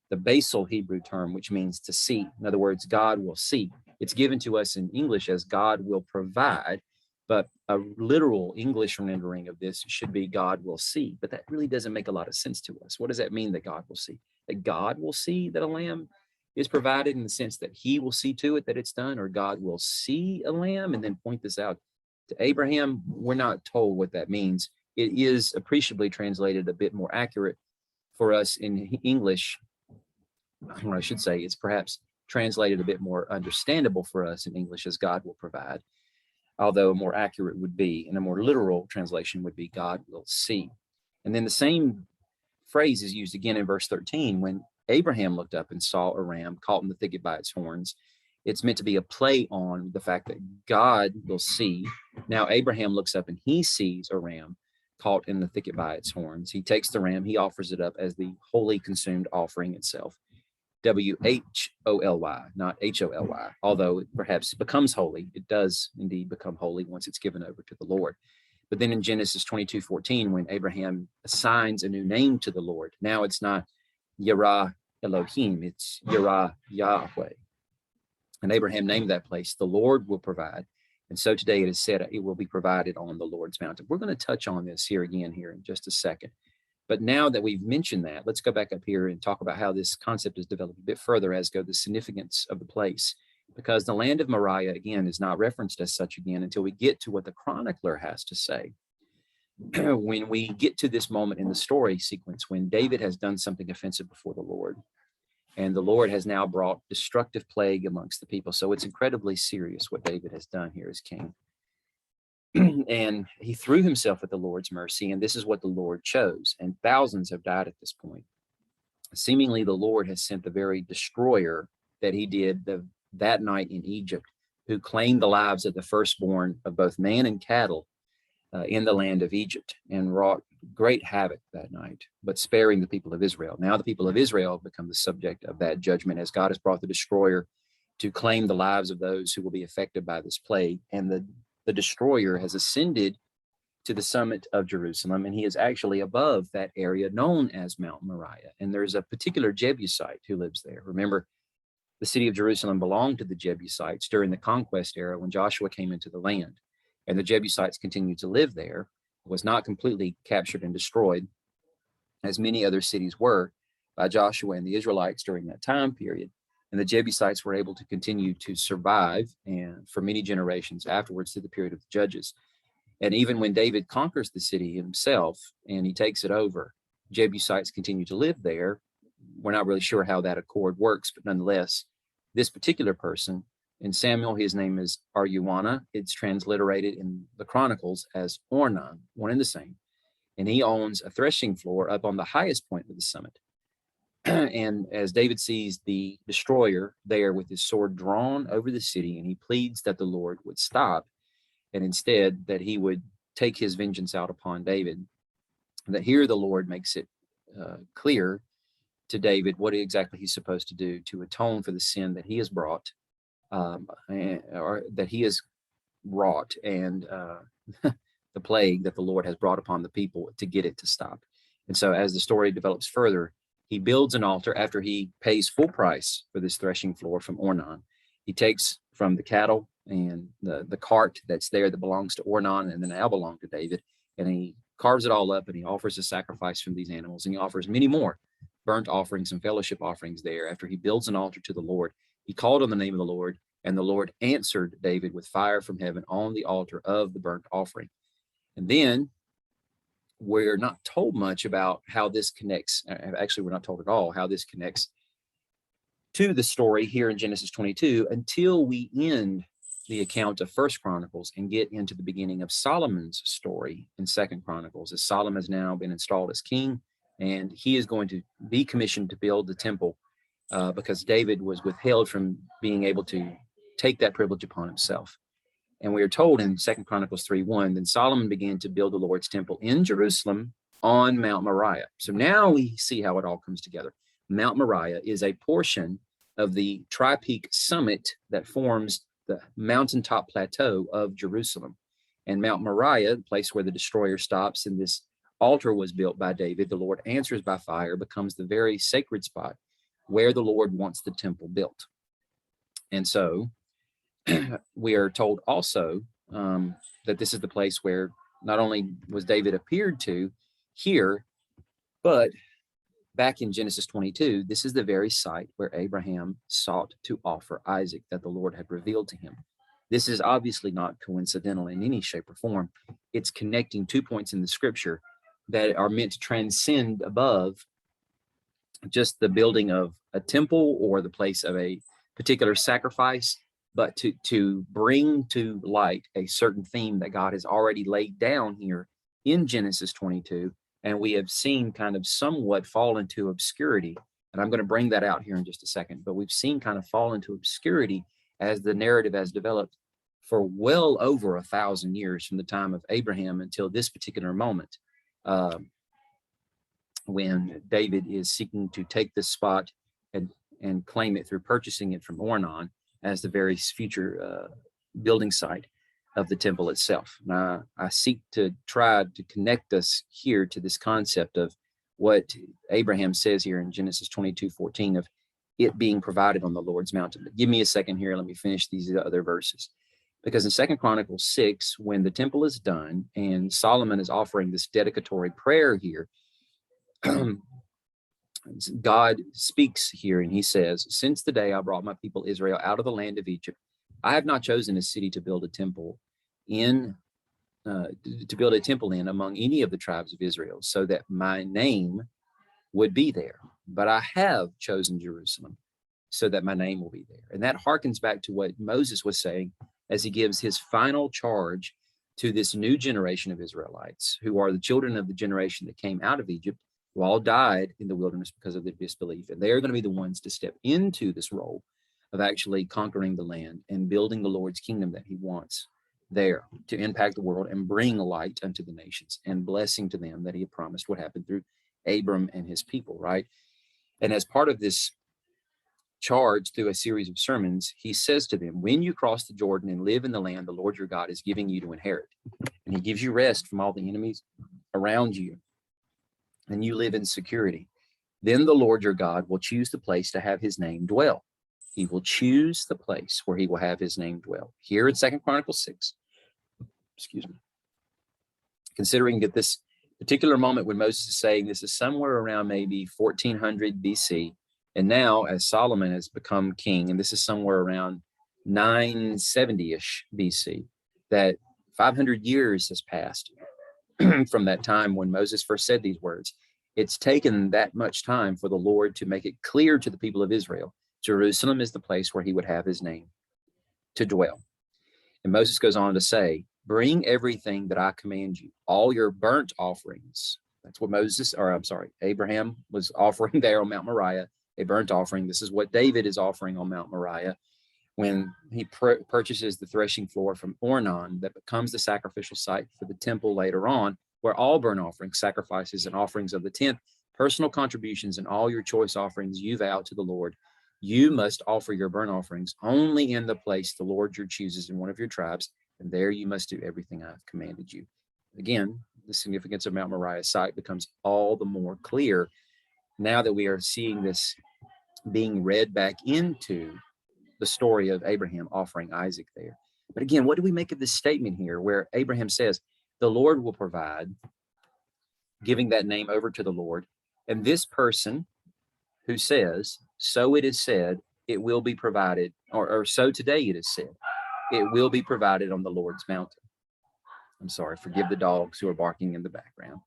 the basal Hebrew term, which means to see. In other words, God will see. It's given to us in English as God will provide, but a literal English rendering of this should be God will see. But that really doesn't make a lot of sense to us. What does that mean, that God will see? That God will see that a lamb is provided in the sense that he will see to it that it's done, or God will see a lamb and then point this out to Abraham? We're not told what that means. It is appreciably translated a bit more accurate for us in English. Or I should say, it's perhaps translated a bit more understandable for us in English as God will provide, although a more accurate would be, and a more literal translation would be God will see. And then the same phrase is used again in verse 13, when Abraham looked up and saw a ram caught in the thicket by its horns. It's meant to be a play on the fact that God will see. Now Abraham looks up and he sees a ram caught in the thicket by its horns. He takes the ram, he offers it up as the wholly consumed offering itself. WHOLY, not HOLY, although it perhaps becomes holy. It does indeed become holy once it's given over to the Lord. But then in Genesis 22:14, when Abraham assigns a new name to the Lord, now it's not Yirah Elohim, it's Yirah Yahweh. And Abraham named that place, the Lord will provide. And so today it is said, it will be provided on the Lord's mountain. We're going to touch on this here again here in just a second. But now that we've mentioned that, let's go back up here and talk about how this concept is developed a bit further, as go the significance of the place. Because the land of Moriah, again, is not referenced as such again until we get to what the chronicler has to say. When we get to this moment in the story sequence, when David has done something offensive before the Lord, and the Lord has now brought destructive plague amongst the people. So it's incredibly serious what David has done here as king. And he threw himself at the Lord's mercy, and this is what the Lord chose. And thousands have died at this point. Seemingly, the Lord has sent the very destroyer that he did that night in Egypt, who claimed the lives of the firstborn of both man and cattle in the land of Egypt, and wrought great havoc that night, but sparing the people of Israel. Now the people of Israel become the subject of that judgment, as God has brought the destroyer to claim the lives of those who will be affected by this plague. And the destroyer has ascended to the summit of Jerusalem, and he is actually above that area known as Mount Moriah. And there's a particular Jebusite who lives there. Remember, the city of Jerusalem belonged to the Jebusites during the conquest era when Joshua came into the land. And the Jebusites continued to live there. It was not completely captured and destroyed, as many other cities were, by Joshua and the Israelites during that time period. And the Jebusites were able to continue to survive and for many generations afterwards through the period of the Judges. And even when David conquers the city himself and he takes it over, Jebusites continue to live there. We're not really sure how that accord works, but nonetheless, this particular person, in Samuel, his name is Arguana. It's transliterated in the Chronicles as Ornan, one and the same. And he owns a threshing floor up on the highest point of the summit. And as David sees the destroyer there with his sword drawn over the city, and he pleads that the Lord would stop, and instead that he would take his vengeance out upon David, that here the Lord makes it clear to David what exactly he's supposed to do to atone for the sin that he has brought, or that he has wrought, and the plague that the Lord has brought upon the people to get it to stop. And so as the story develops further, he builds an altar after he pays full price for this threshing floor from Ornan. He takes from the cattle and the cart that's there that belongs to Ornan and then now belong to David, and he carves it all up and he offers a sacrifice from these animals, and he offers many more burnt offerings and fellowship offerings there. After he builds an altar to the Lord, he called on the name of the Lord, and the Lord answered David with fire from heaven on the altar of the burnt offering. And then we're not told much about how this connects. Actually, we're not told at all how this connects to the story here in Genesis 22 until we end the account of First Chronicles and get into the beginning of Solomon's story in Second Chronicles, as Solomon has now been installed as king, and he is going to be commissioned to build the temple because David was withheld from being able to take that privilege upon himself. And we are told in Second Chronicles 3:1, then Solomon began to build the Lord's temple in Jerusalem on Mount Moriah. So now we see how it all comes together. Mount Moriah is a portion of the tri-peak summit that forms the mountaintop plateau of Jerusalem. And Mount Moriah, the place where the destroyer stops and this altar was built by David, the Lord answers by fire, becomes the very sacred spot where the Lord wants the temple built. And so we are told also that this is the place where not only was David appeared to here, but back in Genesis 22, this is the very site where Abraham sought to offer Isaac that the Lord had revealed to him. This is obviously not coincidental in any shape or form. It's connecting 2 points in the scripture that are meant to transcend above just the building of a temple or the place of a particular sacrifice, but to bring to light a certain theme that God has already laid down here in Genesis 22, and we have seen kind of somewhat fall into obscurity. And I'm going to bring that out here in just a second, but we've seen kind of fall into obscurity as the narrative has developed for well over 1,000 years from the time of Abraham until this particular moment, when David is seeking to take this spot and claim it through purchasing it from Ornan as the very future building site of the temple itself. Now, I seek to try to connect us here to this concept of what Abraham says here in Genesis 22:14 of it being provided on the Lord's mountain. But give me a second here. Let me finish these other verses. Because in 2 Chronicles 6, when the temple is done and Solomon is offering this dedicatory prayer here, God speaks here and he says, since the day I brought my people Israel out of the land of Egypt, I have not chosen a city to build a temple in among any of the tribes of Israel, so that my name would be there. But I have chosen Jerusalem so that my name will be there. And that harkens back to what Moses was saying as he gives his final charge to this new generation of Israelites, who are the children of the generation that came out of Egypt, who all died in the wilderness because of their disbelief. And they're going to be the ones to step into this role of actually conquering the land and building the Lord's kingdom that he wants there to impact the world and bring light unto the nations and blessing to them that he had promised would happen through Abram and his people, right? And as part of this charge through a series of sermons, he says to them, when you cross the Jordan and live in the land the Lord your God is giving you to inherit, and he gives you rest from all the enemies around you, and you live in security, then the Lord your God will choose the place to have his name dwell. He will choose the place where he will have his name dwell. Here in 2 Chronicles 6, excuse me, considering that this particular moment when Moses is saying this is somewhere around maybe 1400 BC, and now as Solomon has become king, and this is somewhere around 970-ish BC, that 500 years has passed from that time when Moses first said these words. It's taken that much time for the Lord to make it clear to the people of Israel, Jerusalem is the place where he would have his name to dwell. And Moses goes on to say, bring everything that I command you, all your burnt offerings. That's what Abraham was offering there on Mount Moriah, a burnt offering. This is what David is offering on Mount Moriah when he purchases the threshing floor from Ornan that becomes the sacrificial site for the temple later on, where all burnt offerings, sacrifices, and offerings of the 10th, personal contributions, and all your choice offerings you vow to the Lord. You must offer your burnt offerings only in the place the Lord your chooses in one of your tribes, and there you must do everything I've commanded you. Again, the significance of Mount Moriah's site becomes all the more clear now that we are seeing this being read back into the story of Abraham offering Isaac there. But again, what do we make of this statement here where Abraham says, the Lord will provide, giving that name over to the Lord, and this person who says, so it is said, it will be provided, or so today it is said, it will be provided on the Lord's mountain. I'm sorry, forgive the dogs who are barking in the background.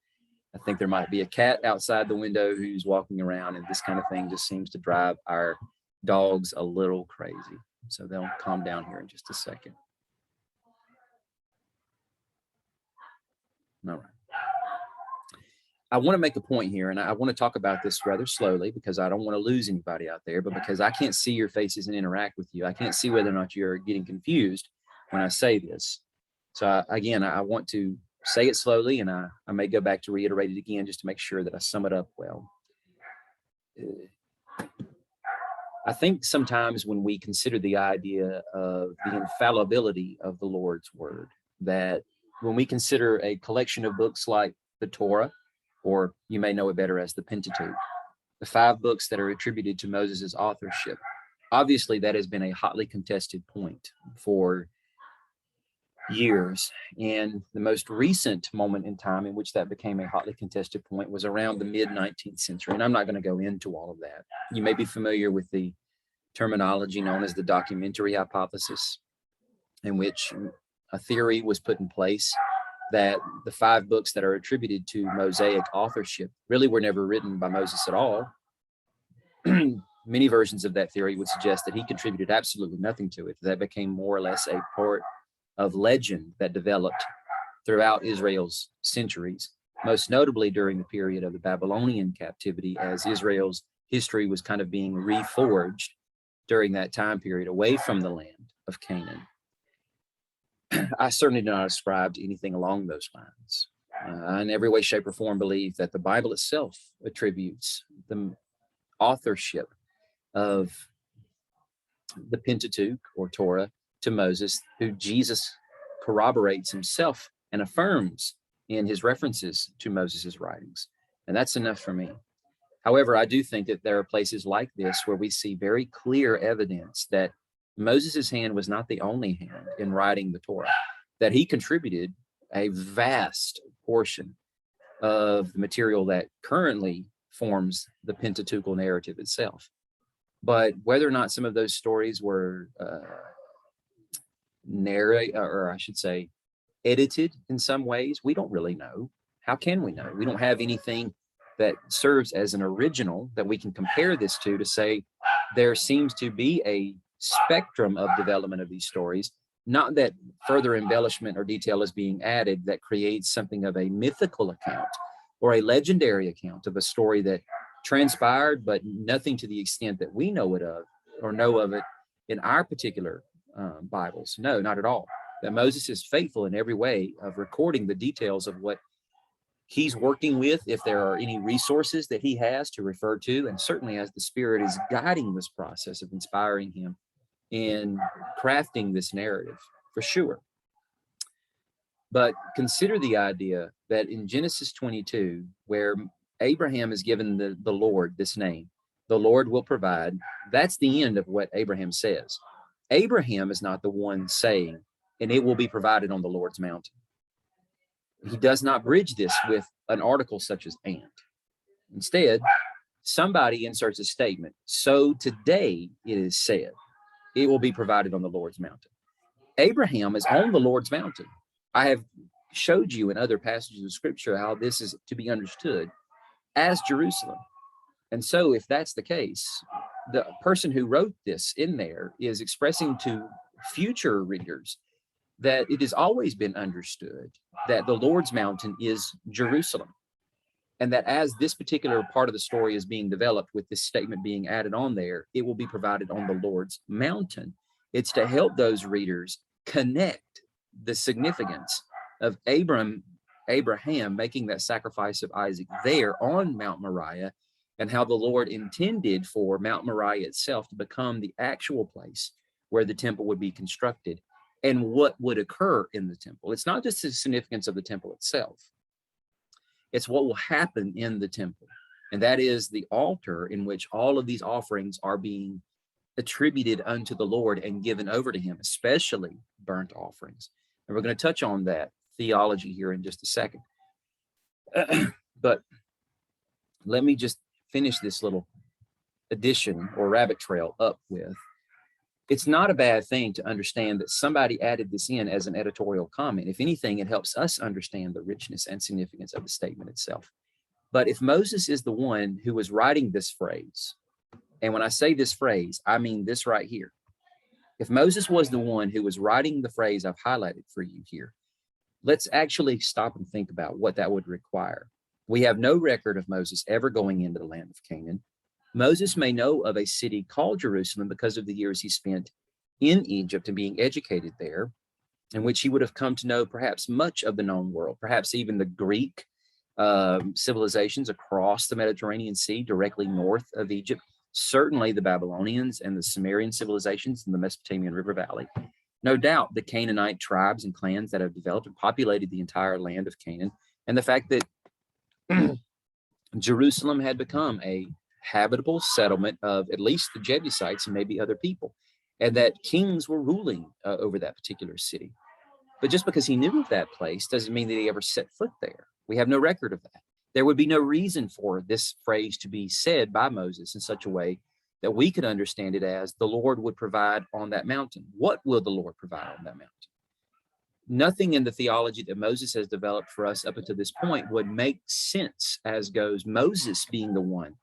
I think there might be a cat outside the window who's walking around, and this kind of thing just seems to drive our dogs a little crazy. So they'll calm down here in just a second. All right. I want to make a point here, and I want to talk about this rather slowly because I don't want to lose anybody out there, but because I can't see your faces and interact with you, I can't see whether or not you're getting confused when I say this. So again, I want to say it slowly, and I may go back to reiterate it again just to make sure that I sum it up well. I think sometimes when we consider the idea of the infallibility of the Lord's word, that when we consider a collection of books like the Torah, or you may know it better as the Pentateuch, the 5 books that are attributed to Moses's authorship, obviously that has been a hotly contested point for years. And the most recent moment in time in which that became a hotly contested point was around the mid-19th century. And I'm not going to go into all of that. You may be familiar with the terminology known as the documentary hypothesis, in which a theory was put in place that the 5 books that are attributed to Mosaic authorship really were never written by Moses at all. Many versions of that theory would suggest that he contributed absolutely nothing to it. That became more or less a part of legend that developed throughout Israel's centuries, most notably during the period of the Babylonian captivity, as Israel's history was kind of being reforged during that time period away from the land of Canaan. I certainly do not ascribe to anything along those lines. In every way, shape, or form believe that the Bible itself attributes the authorship of the Pentateuch or Torah to Moses, who Jesus corroborates himself and affirms in his references to Moses's writings. And that's enough for me. However, I do think that there are places like this where we see very clear evidence that Moses's hand was not the only hand in writing the Torah, that he contributed a vast portion of the material that currently forms the Pentateuchal narrative itself. But whether or not some of those stories were edited in some ways, we don't really know. How can we know? We don't have anything that serves as an original that we can compare this to say there seems to be a spectrum of development of these stories, not that further embellishment or detail is being added that creates something of a mythical account or a legendary account of a story that transpired, but nothing to the extent that we know it of or know of it in our particular Bibles. No, not at all. that Moses is faithful in every way of recording the details of what he's working with, if there are any resources that he has to refer to, and certainly as the Spirit is guiding this process of inspiring him in crafting this narrative, for sure. But consider the idea that in Genesis 22, where Abraham is given the Lord this name, the Lord will provide, that's the end of what Abraham says. Abraham is not the one saying, and it will be provided on the Lord's mountain. He does not bridge this with an article such as and. Instead, somebody inserts a statement. So today it is said, it will be provided on the Lord's mountain. Abraham is on the Lord's mountain. I have showed you in other passages of scripture how this is to be understood as Jerusalem. And so if that's the case, the person who wrote this in there is expressing to future readers that it has always been understood that the Lord's mountain is Jerusalem. And that as this particular part of the story is being developed with this statement being added on there, it will be provided on the Lord's mountain. It's to help those readers connect the significance of Abraham making that sacrifice of Isaac there on Mount Moriah, and how the Lord intended for Mount Moriah itself to become the actual place where the temple would be constructed, and what would occur in the temple. It's not just the significance of the temple itself. It's what will happen in the temple. And that is the altar in which all of these offerings are being attributed unto the Lord and given over to him, especially burnt offerings. And we're going to touch on that theology here in just a second. But let me just finish this little addition or rabbit trail up with, it's not a bad thing to understand that somebody added this in as an editorial comment. If anything, it helps us understand the richness and significance of the statement itself. But if Moses is the one who was writing this phrase, and when I say this phrase, I mean this right here. If Moses was the one who was writing the phrase I've highlighted for you here, let's actually stop and think about what that would require. We have no record of Moses ever going into the land of Canaan. Moses may know of a city called Jerusalem because of the years he spent in Egypt and being educated there, in which he would have come to know perhaps much of the known world, perhaps even the Greek civilizations across the Mediterranean Sea directly north of Egypt, certainly the Babylonians and the Sumerian civilizations in the Mesopotamian River Valley. No doubt the Canaanite tribes and clans that have developed and populated the entire land of Canaan, and the fact that Jerusalem had become a habitable settlement of at least the Jebusites and maybe other people, and that kings were ruling over that particular city. But just because he knew of that place doesn't mean that he ever set foot there. We have no record of that. There would be no reason for this phrase to be said by Moses in such a way that we could understand it as the Lord would provide on that mountain. What will the Lord provide on that mountain? Nothing in the theology that Moses has developed for us up until this point would make sense as goes Moses being the one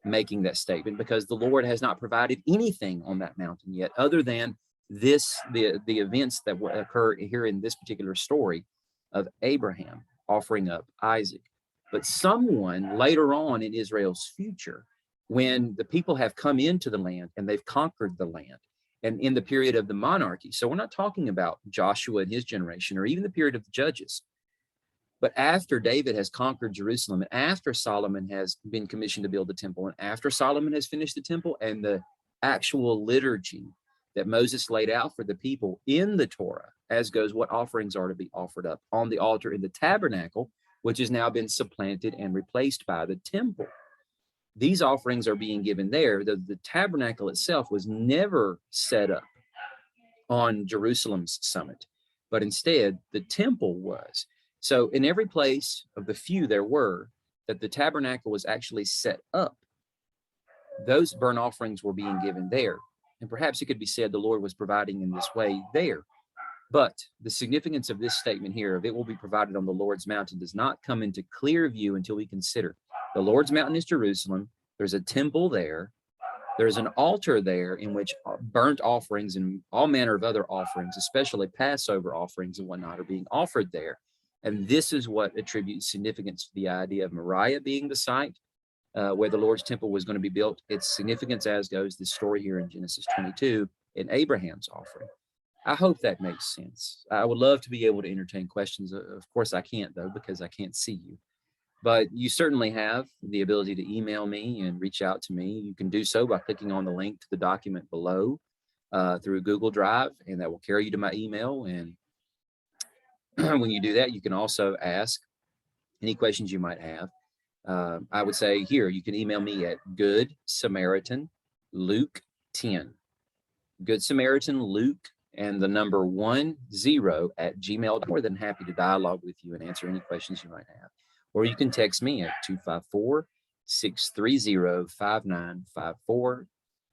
making that statement, because the Lord has not provided anything on that mountain yet other than the events that will occur here in this particular story of Abraham offering up Isaac. But someone later on in Israel's future, when the people have come into the land and they've conquered the land, and in the period of the monarchy, so we're not talking about Joshua and his generation or even the period of the judges, but after David has conquered Jerusalem, and after Solomon has been commissioned to build the temple, and after Solomon has finished the temple, and the actual liturgy that Moses laid out for the people in the Torah, as goes what offerings are to be offered up on the altar in the tabernacle, which has now been supplanted and replaced by the temple. These offerings are being given there. The tabernacle itself was never set up on Jerusalem's summit, but instead the temple was. So in every place of the few there were that the tabernacle was actually set up, those burnt offerings were being given there. And perhaps it could be said the Lord was providing in this way there. But the significance of this statement here of it will be provided on the Lord's mountain does not come into clear view until we consider the Lord's mountain is Jerusalem. There's a temple there. There's an altar there in which burnt offerings and all manner of other offerings, especially Passover offerings and whatnot, are being offered there. And this is what attributes significance to the idea of Moriah being the site where the Lord's temple was going to be built. Its significance as goes this story here in Genesis 22 in Abraham's offering. I hope that makes sense. I would love to be able to entertain questions. Of course, I can't, though, because I can't see you. But you certainly have the ability to email me and reach out to me. You can do so by clicking on the link to the document below through Google Drive, and that will carry you to my email. And when you do that, you can also ask any questions you might have. I would say here, you can email me at Good Samaritan Luke 10. Good Samaritan Luke and the number 10 at gmail. More than happy to dialogue with you and answer any questions you might have. Or you can text me at 254-630-5954.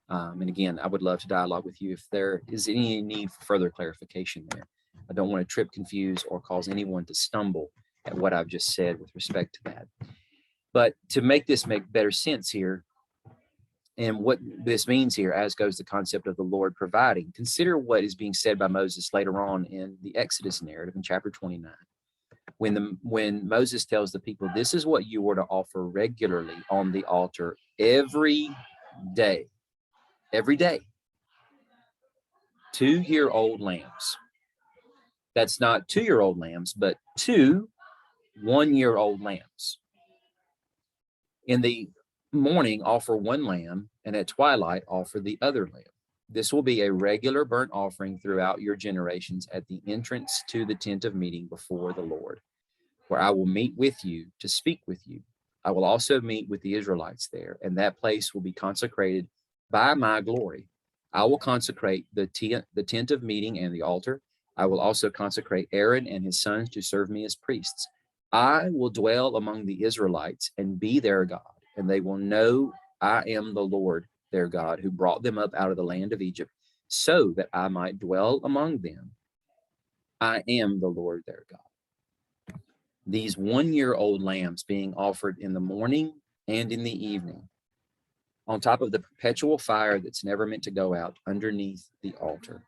And again, I would love to dialogue with you if there is any need for further clarification there. I don't want to trip, confuse, or cause anyone to stumble at what I've just said with respect to that. But to make this make better sense here, and what this means here, as goes the concept of the Lord providing, consider what is being said by Moses later on in the Exodus narrative in chapter 29. When Moses tells the people, this is what you were to offer regularly on the altar every day. 2-year-old lambs. That's not 2-year-old lambs, but 2 1-year-old lambs. In the morning, offer 1 lamb, and at twilight, offer the other lamb. This will be a regular burnt offering throughout your generations at the entrance to the tent of meeting before the Lord, where I will meet with you to speak with you. I will also meet with the Israelites there, and that place will be consecrated by my glory. I will consecrate the tent of meeting and the altar. I will also consecrate Aaron and his sons to serve me as priests. I will dwell among the Israelites and be their God, and they will know I am the Lord their God, who brought them up out of the land of Egypt, so that I might dwell among them. I am the Lord their God. These 1-year-old lambs being offered in the morning and in the evening, on top of the perpetual fire that's never meant to go out underneath the altar,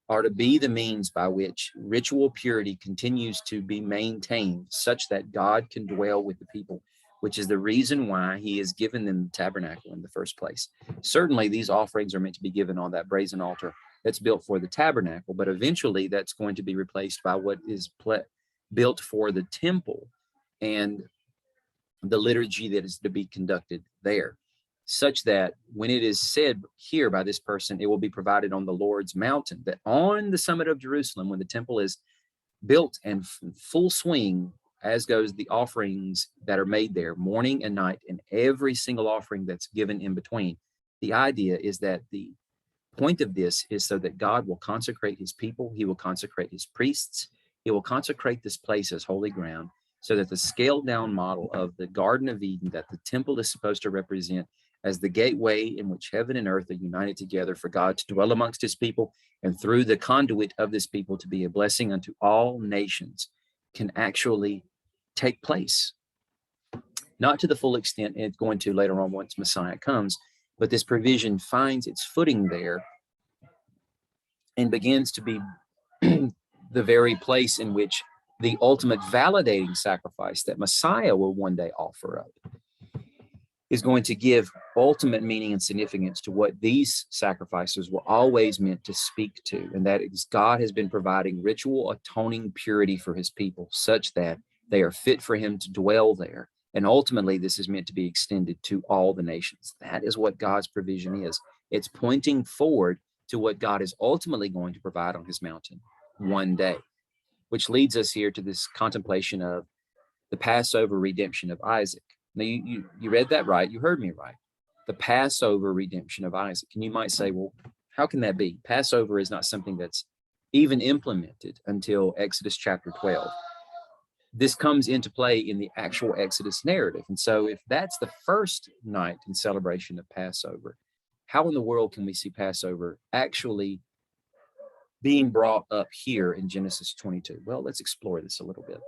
are to be the means by which ritual purity continues to be maintained such that God can dwell with the people, which is the reason why he has given them the tabernacle in the first place. Certainly, these offerings are meant to be given on that brazen altar that's built for the tabernacle, but eventually that's going to be replaced by what is built for the temple and the liturgy that is to be conducted there, such that when it is said here by this person, it will be provided on the Lord's mountain, that on the summit of Jerusalem, when the temple is built and full swing, as goes the offerings that are made there morning and night, and every single offering that's given in between. The idea is that the point of this is so that God will consecrate his people. He will consecrate his priests. He will consecrate this place as holy ground, so that the scaled down model of the Garden of Eden that the temple is supposed to represent as the gateway in which heaven and earth are united together for God to dwell amongst his people, and through the conduit of this people to be a blessing unto all nations, can actually take place. Not to the full extent it's going to later on once Messiah comes, but this provision finds its footing there and begins to be the very place in which the ultimate validating sacrifice that Messiah will one day offer up is going to give ultimate meaning and significance to what these sacrifices were always meant to speak to. And that is, God has been providing ritual atoning purity for his people such that they are fit for him to dwell there. And ultimately, this is meant to be extended to all the nations. That is what God's provision is. It's pointing forward to what God is ultimately going to provide on his mountain one day, which leads us here to this contemplation of the Passover redemption of Isaac. Now, you read that right. You heard me right. The Passover redemption of Isaac. And you might say, well, how can that be? Passover is not something that's even implemented until Exodus chapter 12. This comes into play in the actual Exodus narrative. And so if that's the first night in celebration of Passover, how in the world can we see Passover actually being brought up here in Genesis 22? Well, let's explore this a little bit.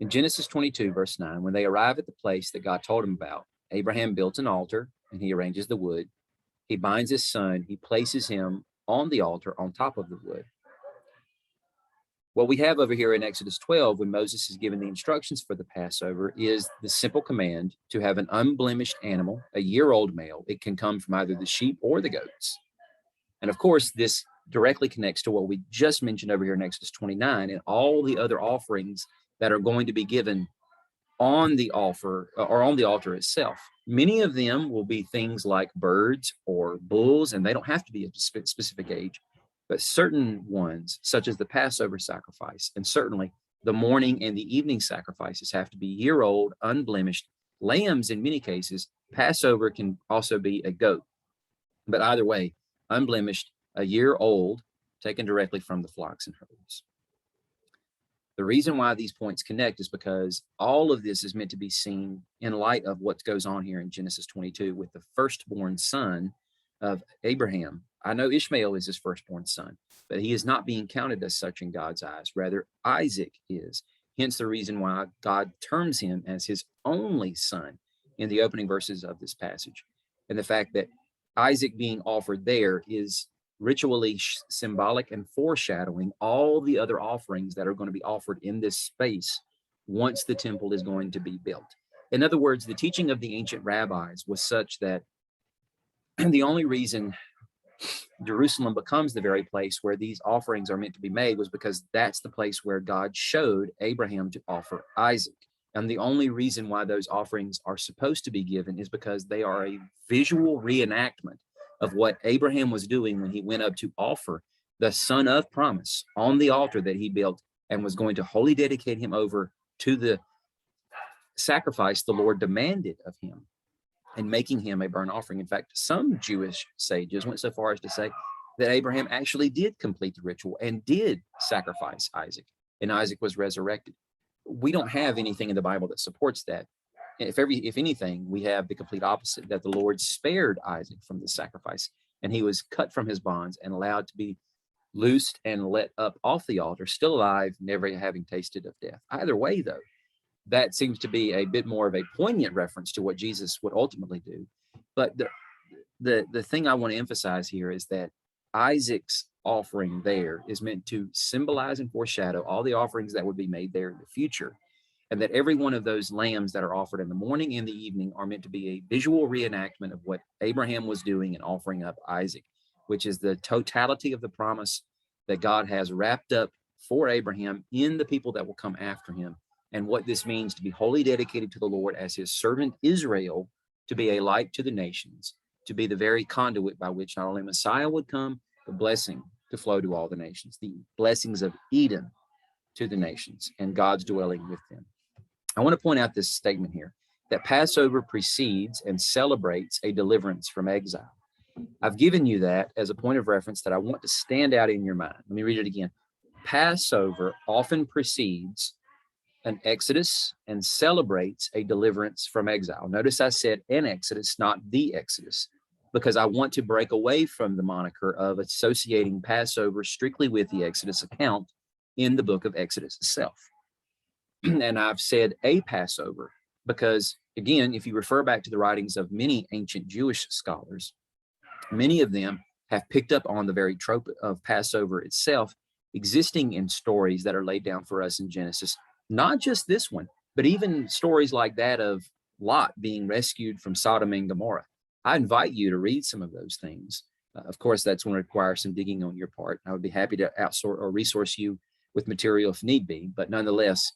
In Genesis 22, verse 9, when they arrive at the place that God told him about, Abraham built an altar and he arranges the wood. He binds his son. He places him on the altar on top of the wood. What we have over here in Exodus 12, when Moses is given the instructions for the Passover, is the simple command to have an unblemished animal, a year-old male. It can come from either the sheep or the goats. And of course, this directly connects to what we just mentioned over here in Exodus 29 and all the other offerings that are going to be given on the altar or on the altar itself. Many of them will be things like birds or bulls, and they don't have to be a specific age, but certain ones, such as the Passover sacrifice, and certainly the morning and the evening sacrifices, have to be year-old, unblemished lambs in many cases. Passover can also be a goat, but either way, unblemished, a year old, taken directly from the flocks and herds. The reason why these points connect is because all of this is meant to be seen in light of what goes on here in Genesis 22 with the firstborn son of Abraham. I know Ishmael is his firstborn son, but he is not being counted as such in God's eyes. Rather, Isaac is. Hence the reason why God terms him as his only son in the opening verses of this passage. And the fact that Isaac being offered there is ritually symbolic and foreshadowing all the other offerings that are going to be offered in this space once the temple is going to be built. In other words, the teaching of the ancient rabbis was such that the only reason Jerusalem becomes the very place where these offerings are meant to be made was because that's the place where God showed Abraham to offer Isaac. And the only reason why those offerings are supposed to be given is because they are a visual reenactment of what Abraham was doing when he went up to offer the son of promise on the altar that he built and was going to wholly dedicate him over to the sacrifice the Lord demanded of him and making him a burnt offering. In fact, some Jewish sages went so far as to say that Abraham actually did complete the ritual and did sacrifice Isaac, and Isaac was resurrected. We don't have anything in the Bible that supports that. If anything, we have the complete opposite, that the Lord spared Isaac from the sacrifice, and he was cut from his bonds and allowed to be loosed and let up off the altar, still alive, never having tasted of death. Either way, though, that seems to be a bit more of a poignant reference to what Jesus would ultimately do. But the thing I want to emphasize here is that Isaac's offering there is meant to symbolize and foreshadow all the offerings that would be made there in the future, and that every one of those lambs that are offered in the morning and the evening are meant to be a visual reenactment of what Abraham was doing in offering up Isaac, which is the totality of the promise that God has wrapped up for Abraham in the people that will come after him, and what this means to be wholly dedicated to the Lord as his servant Israel, to be a light to the nations, to be the very conduit by which not only Messiah would come, but blessing to flow to all the nations, the blessings of Eden to the nations and God's dwelling with them. I want to point out this statement here, that Passover precedes and celebrates a deliverance from exile. I've given you that as a point of reference that I want to stand out in your mind. Let me read it again. Passover often precedes an exodus and celebrates a deliverance from exile. Notice I said an exodus, not the exodus, because I want to break away from the moniker of associating Passover strictly with the Exodus account in the book of Exodus itself. And I've said a Passover because, again, if you refer back to the writings of many ancient Jewish scholars, many of them have picked up on the very trope of Passover itself, existing in stories that are laid down for us in Genesis. Not just this one, but even stories like that of Lot being rescued from Sodom and Gomorrah. I invite you to read some of those things. Of course, that's going to require some digging on your part. I would be happy to outsource or resource you with material if need be, but nonetheless,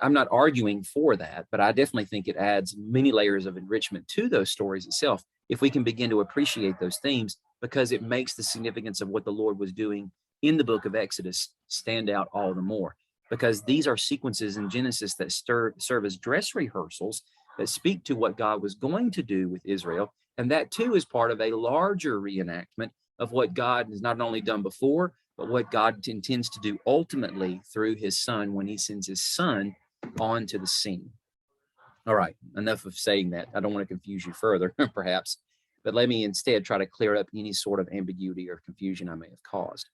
I'm not arguing for that, but I definitely think it adds many layers of enrichment to those stories itself if we can begin to appreciate those themes, because it makes the significance of what the Lord was doing in the book of Exodus stand out all the more. Because these are sequences in Genesis that serve as dress rehearsals that speak to what God was going to do with Israel. And that too is part of a larger reenactment of what God has not only done before, but what God intends to do ultimately through his son when he sends his son onto the scene. All right, enough of saying that. I don't want to confuse you further, perhaps, but let me instead try to clear up any sort of ambiguity or confusion I may have caused.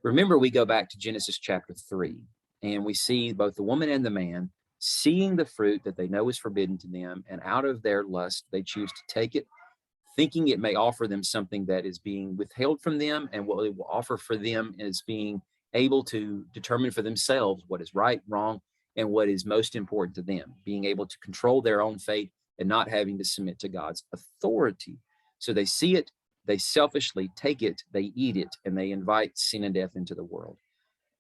Remember, we go back to Genesis chapter 3, and we see both the woman and the man seeing the fruit that they know is forbidden to them, and out of their lust, they choose to take it, thinking it may offer them something that is being withheld from them, and what it will offer for them is being able to determine for themselves what is right, wrong, and what is most important to them, being able to control their own fate and not having to submit to God's authority. So they see it, They selfishly take it, they eat it, and they invite sin and death into the world.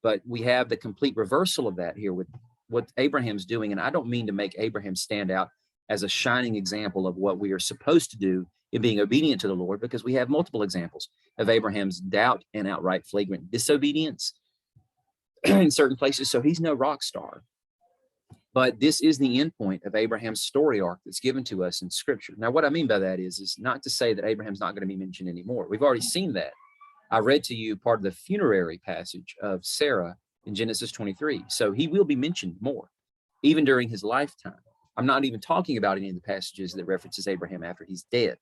But we have the complete reversal of that here with what Abraham's doing. And I don't mean to make Abraham stand out as a shining example of what we are supposed to do in being obedient to the Lord, because we have multiple examples of Abraham's doubt and outright flagrant disobedience in certain places. So he's no rock star. But this is the end point of Abraham's story arc that's given to us in Scripture. Now, what I mean by that is not to say that Abraham's not going to be mentioned anymore. We've already seen that. I read to you part of the funerary passage of Sarah in Genesis 23. So he will be mentioned more, even during his lifetime. I'm not even talking about any of the passages that references Abraham after he's dead.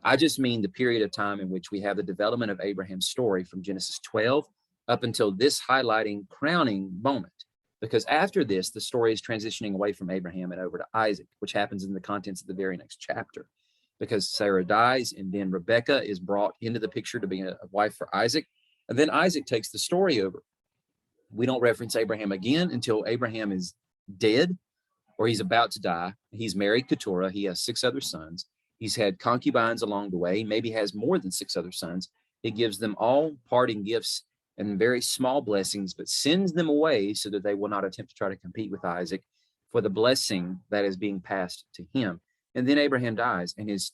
I just mean the period of time in which we have the development of Abraham's story from Genesis 12 up until this highlighting, crowning moment. Because after this, the story is transitioning away from Abraham and over to Isaac, which happens in the contents of the very next chapter. Because Sarah dies, and then Rebekah is brought into the picture to be a wife for Isaac. And then Isaac takes the story over. We don't reference Abraham again until Abraham is dead or he's about to die. He's married Keturah. He has 6 other sons. He's had concubines along the way, maybe has more than 6 other sons. He gives them all parting gifts and very small blessings, but sends them away so that they will not attempt to try to compete with Isaac for the blessing that is being passed to him. And then Abraham dies, and his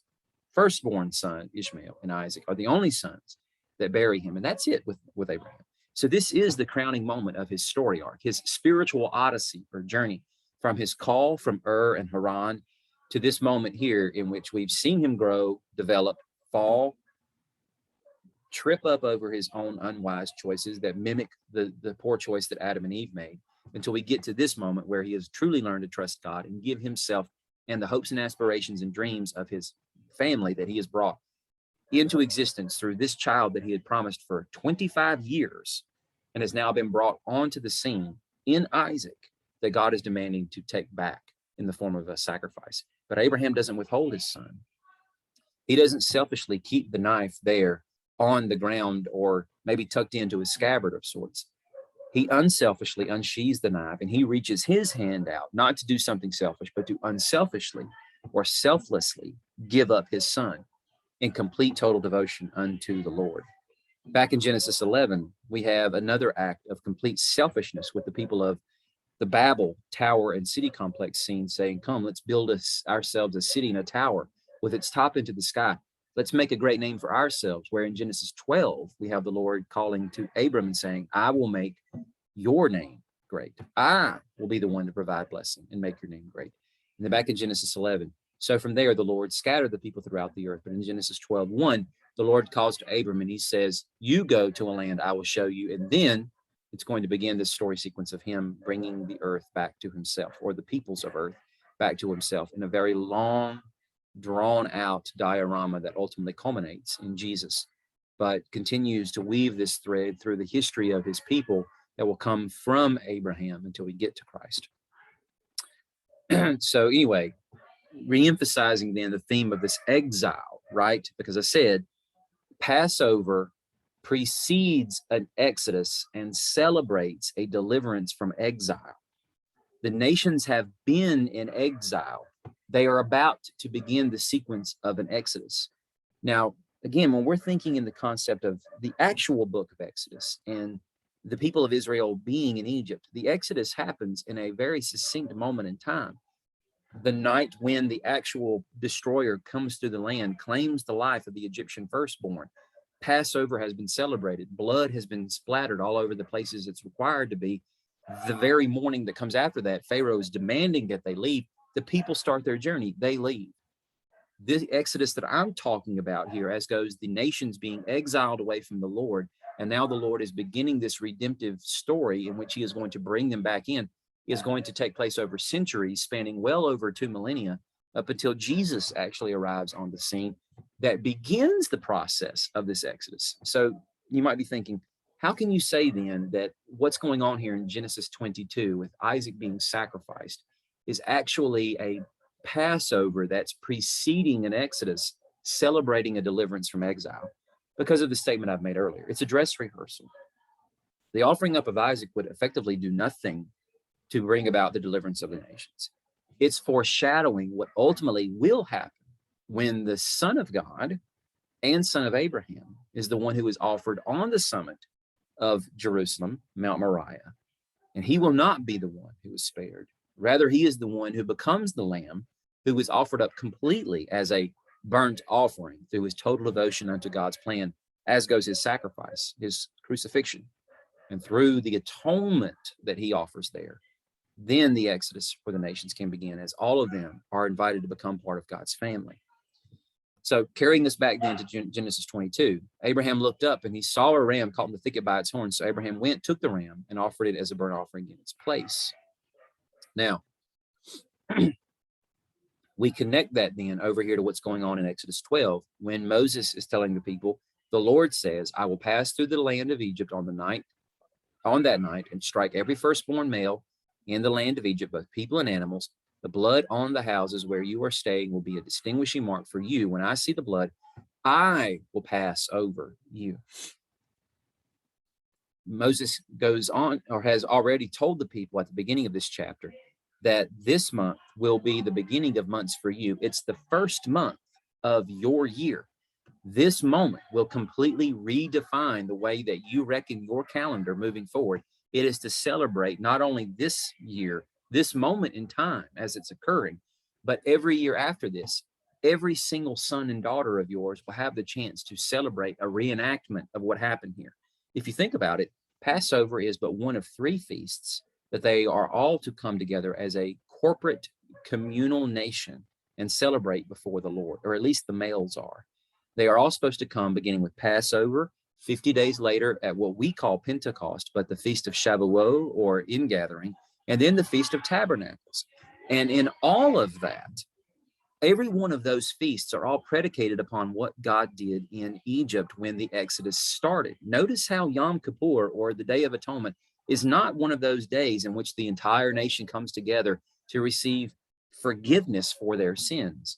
firstborn son, Ishmael, and Isaac are the only sons that bury him. And that's it with Abraham. So this is the crowning moment of his story arc, his spiritual odyssey or journey from his call from Ur and Haran to this moment here in which we've seen him grow, develop, fall, trip up over his own unwise choices that mimic the poor choice that Adam and Eve made, until we get to this moment where he has truly learned to trust God and give himself and the hopes and aspirations and dreams of his family that he has brought into existence through this child that he had promised for 25 years and has now been brought onto the scene in Isaac, that God is demanding to take back in the form of a sacrifice. But Abraham doesn't withhold his son. He doesn't selfishly keep the knife there on the ground or maybe tucked into his scabbard of sorts. He unselfishly unsheathes the knife, and he reaches his hand out, not to do something selfish, but to unselfishly or selflessly give up his son in complete total devotion unto the Lord. Back in Genesis 11, we have another act of complete selfishness with the people of the Babel tower and city complex scene, saying, come, let's build ourselves a city and a tower with its top into the sky. Let's make a great name for ourselves. Where in Genesis 12, we have the Lord calling to Abram and saying, I will make your name great. I will be the one to provide blessing and make your name great. And then back in Genesis 11, so from there, the Lord scattered the people throughout the earth. But in Genesis 12:1, the Lord calls to Abram and he says, you go to a land I will show you. And then it's going to begin this story sequence of him bringing the earth back to himself, or the peoples of earth back to himself, in a very long, drawn out diorama that ultimately culminates in Jesus, but continues to weave this thread through the history of his people that will come from Abraham until we get to Christ. So anyway, reemphasizing then the theme of this exile, right? Because I said Passover precedes an exodus and celebrates a deliverance from exile. The nations have been in exile. They are about to begin the sequence of an exodus. Now, again, when we're thinking in the concept of the actual book of Exodus and the people of Israel being in Egypt, the Exodus happens in a very succinct moment in time. The night when the actual destroyer comes through the land, claims the life of the Egyptian firstborn. Passover has been celebrated. Blood has been splattered all over the places it's required to be. The very morning that comes after that, Pharaoh is demanding that they leave. The people start their journey. They leave. This Exodus that I'm talking about here, as goes the nations being exiled away from the Lord, and now the Lord is beginning this redemptive story in which he is going to bring them back in, is going to take place over centuries, spanning well over 2 millennia, up until Jesus actually arrives on the scene that begins the process of this Exodus. So you might be thinking, how can you say then that what's going on here in Genesis 22 with Isaac being sacrificed is actually a Passover that's preceding an Exodus, celebrating a deliverance from exile? Because of the statement I've made earlier. It's a dress rehearsal. The offering up of Isaac would effectively do nothing to bring about the deliverance of the nations. It's foreshadowing what ultimately will happen when the Son of God and son of Abraham, is the one who is offered on the summit of Jerusalem, Mount Moriah. And he will not be the one who is spared. Rather, he is the one who becomes the lamb who is offered up completely as a burnt offering through his total devotion unto God's plan, as goes his sacrifice, his crucifixion, and through the atonement that he offers there. Then the exodus for the nations can begin, as all of them are invited to become part of God's family. So carrying this back then to Genesis 22, Abraham looked up and he saw a ram caught in the thicket by its horns. So Abraham went, took the ram, and offered it as a burnt offering in its place. Now, we connect that then over here to what's going on in Exodus 12, when Moses is telling the people, the Lord says, I will pass through the land of Egypt on that night, and strike every firstborn male in the land of Egypt, both people and animals. The blood on the houses where you are staying will be a distinguishing mark for you. When I see the blood, I will pass over you. Moses goes on, or has already told the people at the beginning of this chapter, that this month will be the beginning of months for you. It's the first month of your year. This moment will completely redefine the way that you reckon your calendar moving forward. It is to celebrate not only this year, this moment in time as it's occurring, but every year after this. Every single son and daughter of yours will have the chance to celebrate a reenactment of what happened here. If you think about it, Passover is but one of 3 feasts that they are all to come together as a corporate communal nation and celebrate before the Lord, or at least the males are. They are all supposed to come beginning with Passover, 50 days later at what we call Pentecost, but the Feast of Shavuot, or Ingathering, and then the Feast of Tabernacles. And in all of that, every one of those feasts are all predicated upon what God did in Egypt when the Exodus started. Notice how Yom Kippur, or the Day of Atonement, is not one of those days in which the entire nation comes together to receive forgiveness for their sins.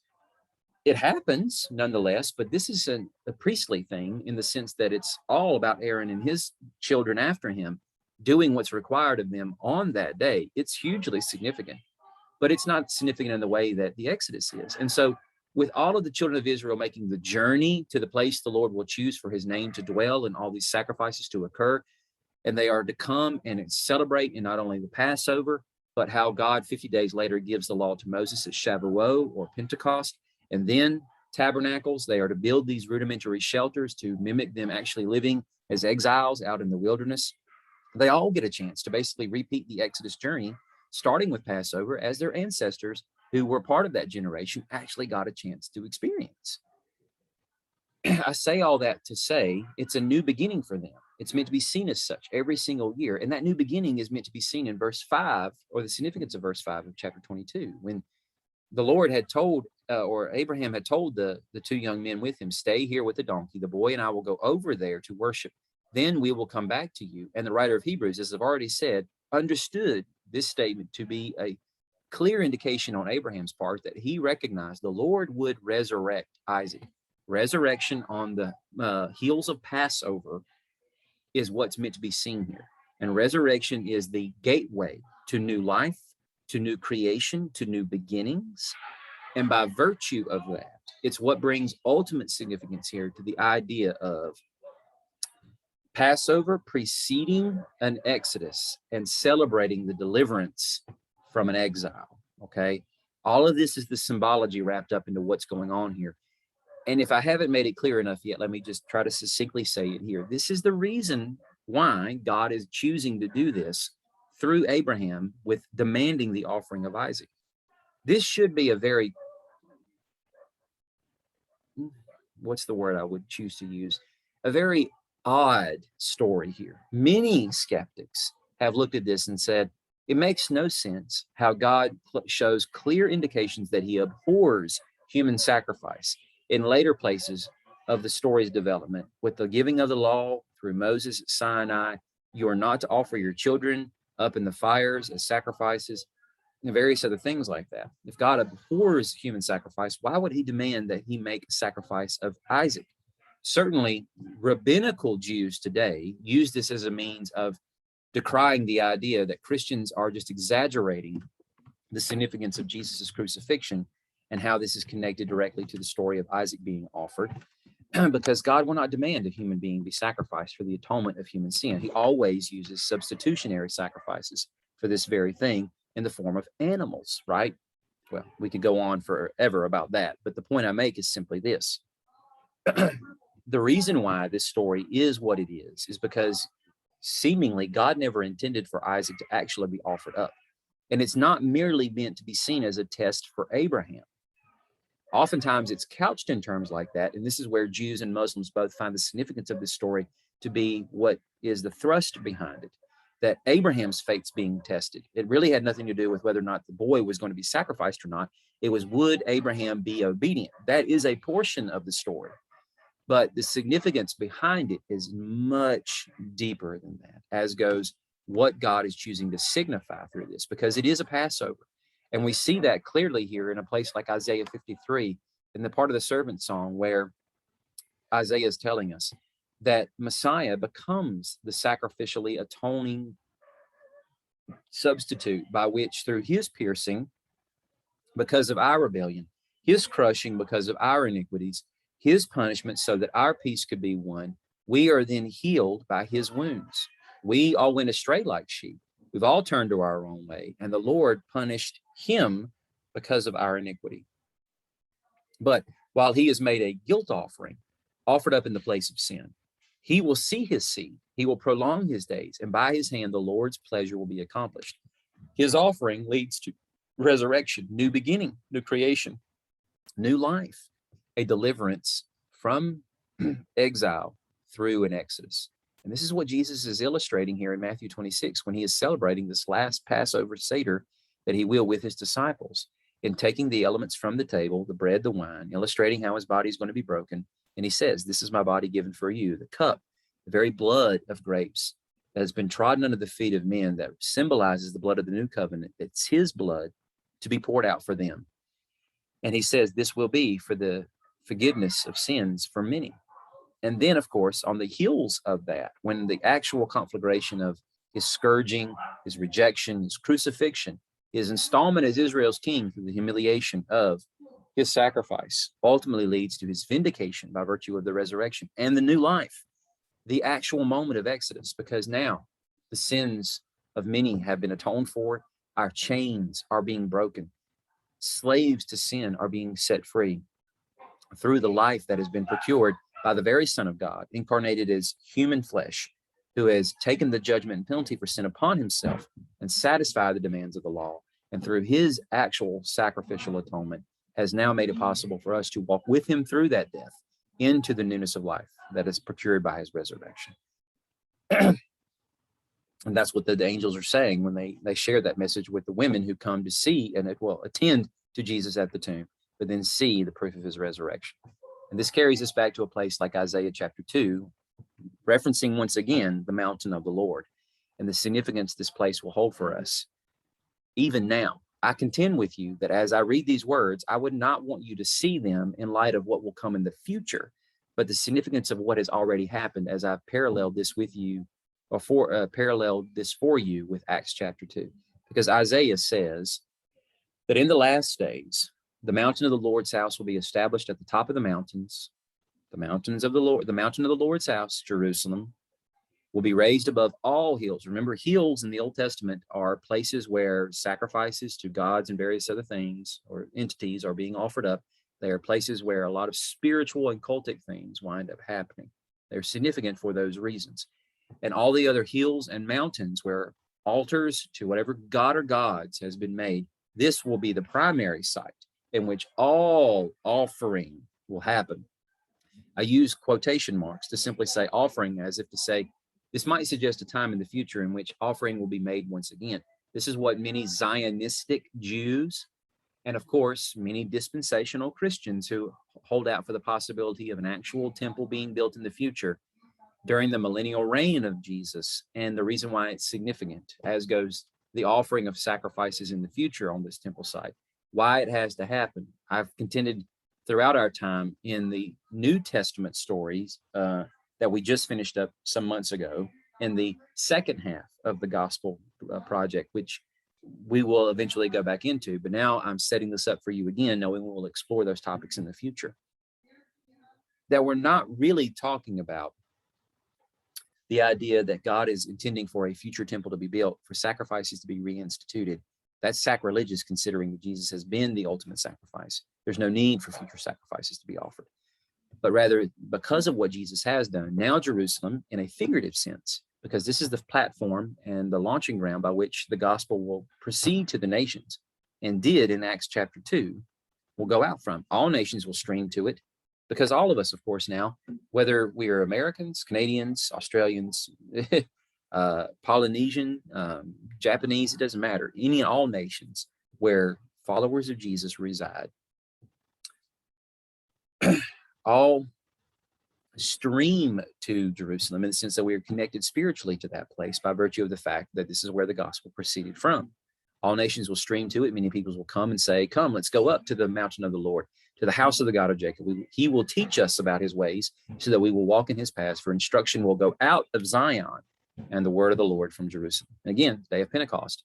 It happens nonetheless, but this is a priestly thing in the sense that it's all about Aaron and his children after him doing what's required of them on that day. It's hugely significant, but it's not significant in the way that the Exodus is. And so with all of the children of Israel making the journey to the place the Lord will choose for his name to dwell and all these sacrifices to occur, and they are to come and celebrate in not only the Passover, but how God 50 days later gives the law to Moses at Shavuot, or Pentecost, and then tabernacles. They are to build these rudimentary shelters to mimic them actually living as exiles out in the wilderness. They all get a chance to basically repeat the Exodus journey, starting with Passover, as their ancestors who were part of that generation actually got a chance to experience. I say all that to say it's a new beginning for them. It's meant to be seen as such every single year. And that new beginning is meant to be seen in verse 5, or the significance of verse 5 of chapter 22, when the Lord had told, or Abraham had told the 2 young men with him, stay here with the donkey, the boy and I will go over there to worship. Then we will come back to you. And the writer of Hebrews, as I've already said, understood this statement to be a clear indication on Abraham's part that he recognized the Lord would resurrect Isaac. Resurrection on the heels of Passover is what's meant to be seen here. And resurrection is the gateway to new life, to new creation, to new beginnings. And by virtue of that, it's what brings ultimate significance here to the idea of Passover preceding an exodus and celebrating the deliverance from an exile. Okay. All of this is the symbology wrapped up into what's going on here. And if I haven't made it clear enough yet, let me just try to succinctly say it here. This is the reason why God is choosing to do this through Abraham with demanding the offering of Isaac. This should be a very, what's the word I would choose to use? A very odd story here. Many skeptics have looked at this and said, it makes no sense how God shows clear indications that he abhors human sacrifice in later places of the story's development. With the giving of the law through Moses at Sinai, you are not to offer your children up in the fires as sacrifices, and various other things like that. If God abhors human sacrifice, why would he demand that he make a sacrifice of Isaac? Certainly, rabbinical Jews today use this as a means of decrying the idea that Christians are just exaggerating the significance of Jesus's crucifixion and how this is connected directly to the story of Isaac being offered. because God will not demand a human being be sacrificed for the atonement of human sin. He always uses substitutionary sacrifices for this very thing in the form of animals, right? Well, we could go on forever about that, but the point I make is simply this. The reason why this story is what it is because seemingly God never intended for Isaac to actually be offered up. And it's not merely meant to be seen as a test for Abraham. Oftentimes it's couched in terms like that. And this is where Jews and Muslims both find the significance of this story to be what is the thrust behind it, that Abraham's fate's being tested. It really had nothing to do with whether or not the boy was going to be sacrificed or not. It was, would Abraham be obedient? That is a portion of the story. But the significance behind it is much deeper than that, as goes what God is choosing to signify through this, because it is a Passover. And we see that clearly here in a place like Isaiah 53, in the part of the servant song where Isaiah is telling us that Messiah becomes the sacrificially atoning substitute by which, through his piercing because of our rebellion, his crushing because of our iniquities, his punishment so that our peace could be won, we are then healed by his wounds. We all went astray like sheep. We've all turned to our own way, and the Lord punished him because of our iniquity. But while he has made a guilt offering, offered up in the place of sin, he will see his seed. He will prolong his days, and by his hand, the Lord's pleasure will be accomplished. His offering leads to resurrection, new beginning, new creation, new life, a deliverance from exile through an exodus. And this is what Jesus is illustrating here in Matthew 26 when he is celebrating this last Passover Seder that he will with his disciples, in taking the elements from the table, the bread, the wine, illustrating how his body is going to be broken. And he says, this is my body given for you. The cup, the very blood of grapes that has been trodden under the feet of men, that symbolizes the blood of the new covenant. It's his blood to be poured out for them. And he says, this will be for the forgiveness of sins for many. And then, of course, on the heels of that, when the actual conflagration of his scourging, his rejection, his crucifixion, his installment as Israel's king through the humiliation of his sacrifice ultimately leads to his vindication by virtue of the resurrection and the new life, the actual moment of Exodus, because now the sins of many have been atoned for. Our chains are being broken. Slaves to sin are being set free through the life that has been procured by the very Son of God, incarnated as human flesh, who has taken the judgment and penalty for sin upon himself and satisfied the demands of the law. And through his actual sacrificial atonement has now made it possible for us to walk with him through that death into the newness of life that is procured by his resurrection. And that's what the angels are saying when they share that message with the women who come to see and attend to Jesus at the tomb, but then see the proof of his resurrection. And this carries us back to a place like Isaiah chapter 2, referencing once again the mountain of the Lord and the significance this place will hold for us. Even now, I contend with you that as I read these words, I would not want you to see them in light of what will come in the future, but the significance of what has already happened as I've paralleled this with you, or paralleled this for you with Acts chapter 2. Because Isaiah says that in the last days, the mountain of the Lord's house will be established at the top of the mountains. The mountains of the Lord, the mountain of the Lord's house, Jerusalem, will be raised above all hills. Remember, hills in the Old Testament are places where sacrifices to gods and various other things or entities are being offered up. They are places where a lot of spiritual and cultic things wind up happening. They're significant for those reasons. And all the other hills and mountains where altars to whatever god or gods has been made, this will be the primary site in which all offering will happen. I use quotation marks to simply say offering, as if to say, this might suggest a time in the future in which offering will be made once again. This is what many Zionistic Jews, and of course, many dispensational Christians who hold out for the possibility of an actual temple being built in the future during the millennial reign of Jesus. And the reason why it's significant, as goes the offering of sacrifices in the future on this temple site, why it has to happen. I've contended throughout our time in the New Testament stories that we just finished up some months ago in the second half of the gospel project, which we will eventually go back into. But now I'm setting this up for you again, knowing we will explore those topics in the future. that we're not really talking about the idea that God is intending for a future temple to be built, for sacrifices to be reinstituted. That's sacrilegious, considering that Jesus has been the ultimate sacrifice. There's no need for future sacrifices to be offered. But rather, because of what Jesus has done, now Jerusalem, in a figurative sense, because this is the platform and the launching ground by which the gospel will proceed to the nations, and did in Acts chapter 2, will go out from. All nations will stream to it, because all of us, of course, now, whether we are Americans, Canadians, Australians, Polynesian, Japanese, it doesn't matter. Any and all nations where followers of Jesus reside, all stream to Jerusalem, in the sense that we are connected spiritually to that place by virtue of the fact that this is where the gospel proceeded from. All nations will stream to it. Many peoples will come and say, come, let's go up to the mountain of the Lord, to the house of the God of Jacob. He will teach us about his ways so that we will walk in his paths, for instruction will go out of Zion and the word of the Lord from Jerusalem. And again, day of Pentecost.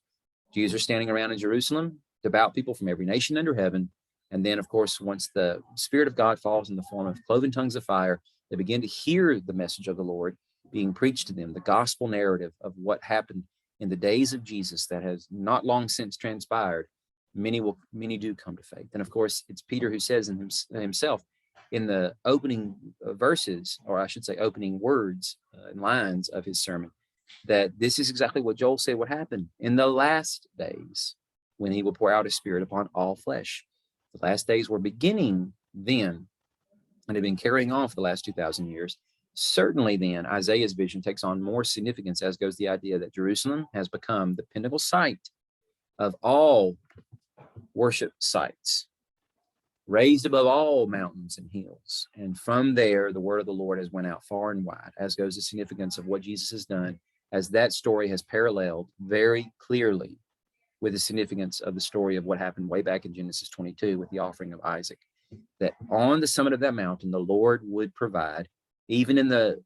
Jews are standing around in Jerusalem, devout people from every nation under heaven. And then, of course, once the Spirit of God falls in the form of cloven tongues of fire, they begin to hear the message of the Lord being preached to them, the gospel narrative of what happened in the days of Jesus that has not long since transpired. Many do come to faith. And of course, it's Peter who says in himself in the opening verses, or I should say opening words and lines of his sermon, that this is exactly what Joel said would happen in the last days, when he will pour out his Spirit upon all flesh. The last days were beginning then, and have been carrying on for the last 2,000 years. Certainly then, Isaiah's vision takes on more significance, as goes the idea that Jerusalem has become the pinnacle site of all worship sites, raised above all mountains and hills. And from there, the word of the Lord has went out far and wide, as goes the significance of what Jesus has done, as that story has paralleled very clearly with the significance of the story of what happened way back in Genesis 22 with the offering of Isaac. That on the summit of that mountain, the Lord would provide, even in the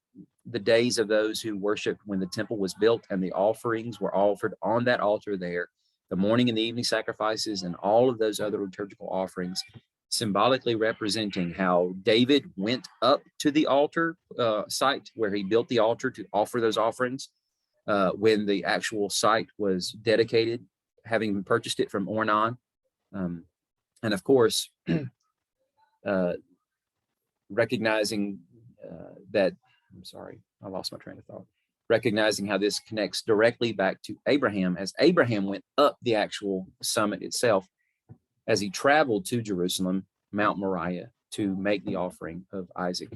days of those who worshiped when the temple was built and the offerings were offered on that altar there, the morning and the evening sacrifices and all of those other liturgical offerings, symbolically representing how David went up to the altar site where he built the altar to offer those offerings when the actual site was dedicated, having purchased it from Ornan. And of course, recognizing that, I'm sorry, I lost my train of thought. Recognizing how this connects directly back to Abraham, as Abraham went up the actual summit itself, as he traveled to Jerusalem, Mount Moriah, to make the offering of Isaac.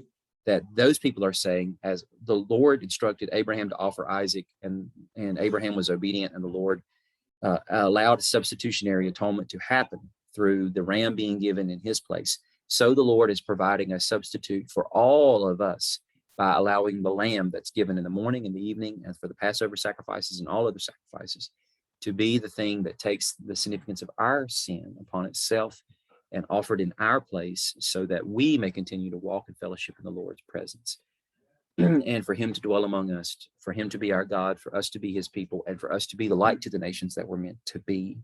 That those people are saying, as the Lord instructed Abraham to offer Isaac, and Abraham was obedient, and the Lord allowed substitutionary atonement to happen through the ram being given in his place. So the Lord is providing a substitute for all of us by allowing the lamb that's given in the morning and the evening, and for the Passover sacrifices and all other sacrifices, to be the thing that takes the significance of our sin upon itself and offered in our place, so that we may continue to walk in fellowship in the Lord's presence. And for him to dwell among us, for him to be our God, for us to be his people, and for us to be the light to the nations that we're meant to be.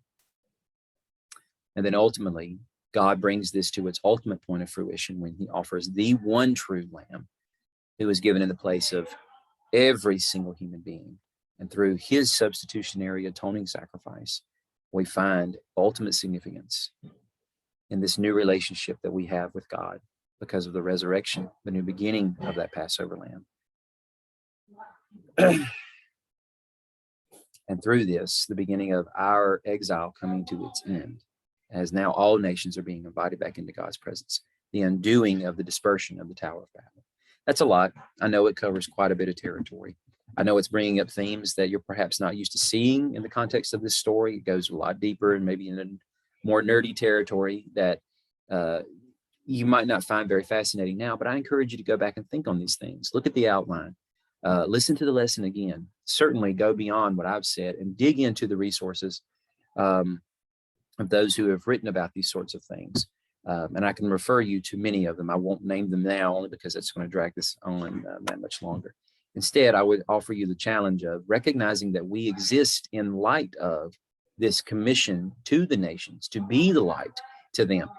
And then ultimately, God brings this to its ultimate point of fruition when he offers the one true lamb, who is given in the place of every single human being. And through his substitutionary atoning sacrifice, we find ultimate significance in this new relationship that we have with God because of the resurrection, the new beginning of that Passover lamb. And through this, the beginning of our exile coming to its end, as now all nations are being invited back into God's presence, the undoing of the dispersion of the Tower of Babel. That's a lot. I know it covers quite a bit of territory. I know it's bringing up themes that you're perhaps not used to seeing in the context of this story. It goes a lot deeper and maybe in a more nerdy territory that you might not find very fascinating now, but I encourage you to go back and think on these things. Look at the outline. Listen to the lesson again. Certainly go beyond what I've said and dig into the resources of those who have written about these sorts of things. And I can refer you to many of them. I won't name them now, only because it's going to drag this on that much longer. Instead, I would offer you the challenge of recognizing that we exist in light of this commission to the nations to be the light to them.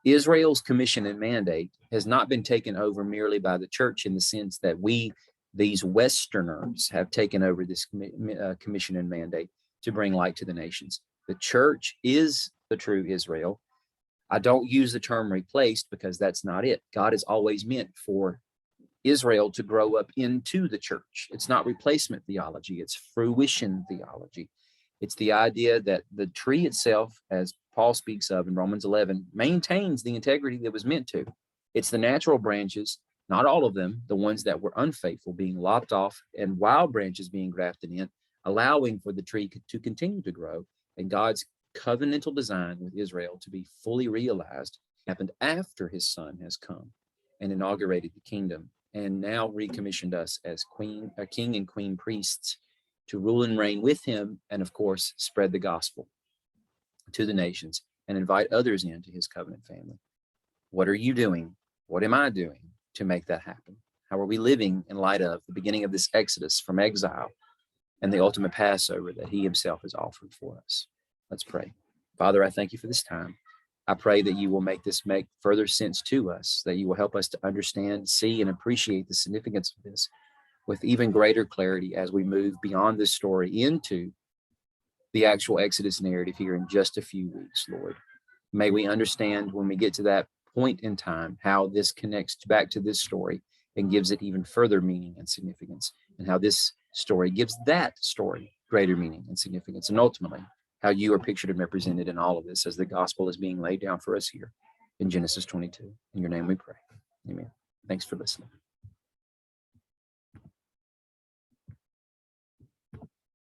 Israel's commission and mandate has not been taken over merely by the church in the sense that we, these Westerners, have taken over this commission and mandate to bring light to the nations. The church is the true Israel. I don't use the term replaced because that's not it. God has always meant for Israel to grow up into the church. It's not replacement theology, it's fruition theology. It's the idea that the tree itself, as Paul speaks of in Romans 11, maintains the integrity that was meant to. It's the natural branches, not all of them, the ones that were unfaithful, being lopped off, and wild branches being grafted in, allowing for the tree to continue to grow. And God's covenantal design with Israel to be fully realized happened after his son has come and inaugurated the kingdom, and now recommissioned us as king and queen priests to rule and reign with him, and of course, spread the gospel to the nations and invite others into his covenant family. What are you doing? What am I doing to make that happen? How are we living in light of the beginning of this exodus from exile and the ultimate Passover that he himself has offered for us? Let's pray. Father, I thank you for this time. I pray that you will make this make further sense to us, that you will help us to understand, see, and appreciate the significance of this with even greater clarity as we move beyond this story into the actual Exodus narrative here in just a few weeks, Lord. May we understand when we get to that point in time how this connects back to this story and gives it even further meaning and significance, and how this story gives that story greater meaning and significance, and ultimately how you are pictured and represented in all of this as the gospel is being laid down for us here in Genesis 22. In your name we pray. Amen. Thanks for listening.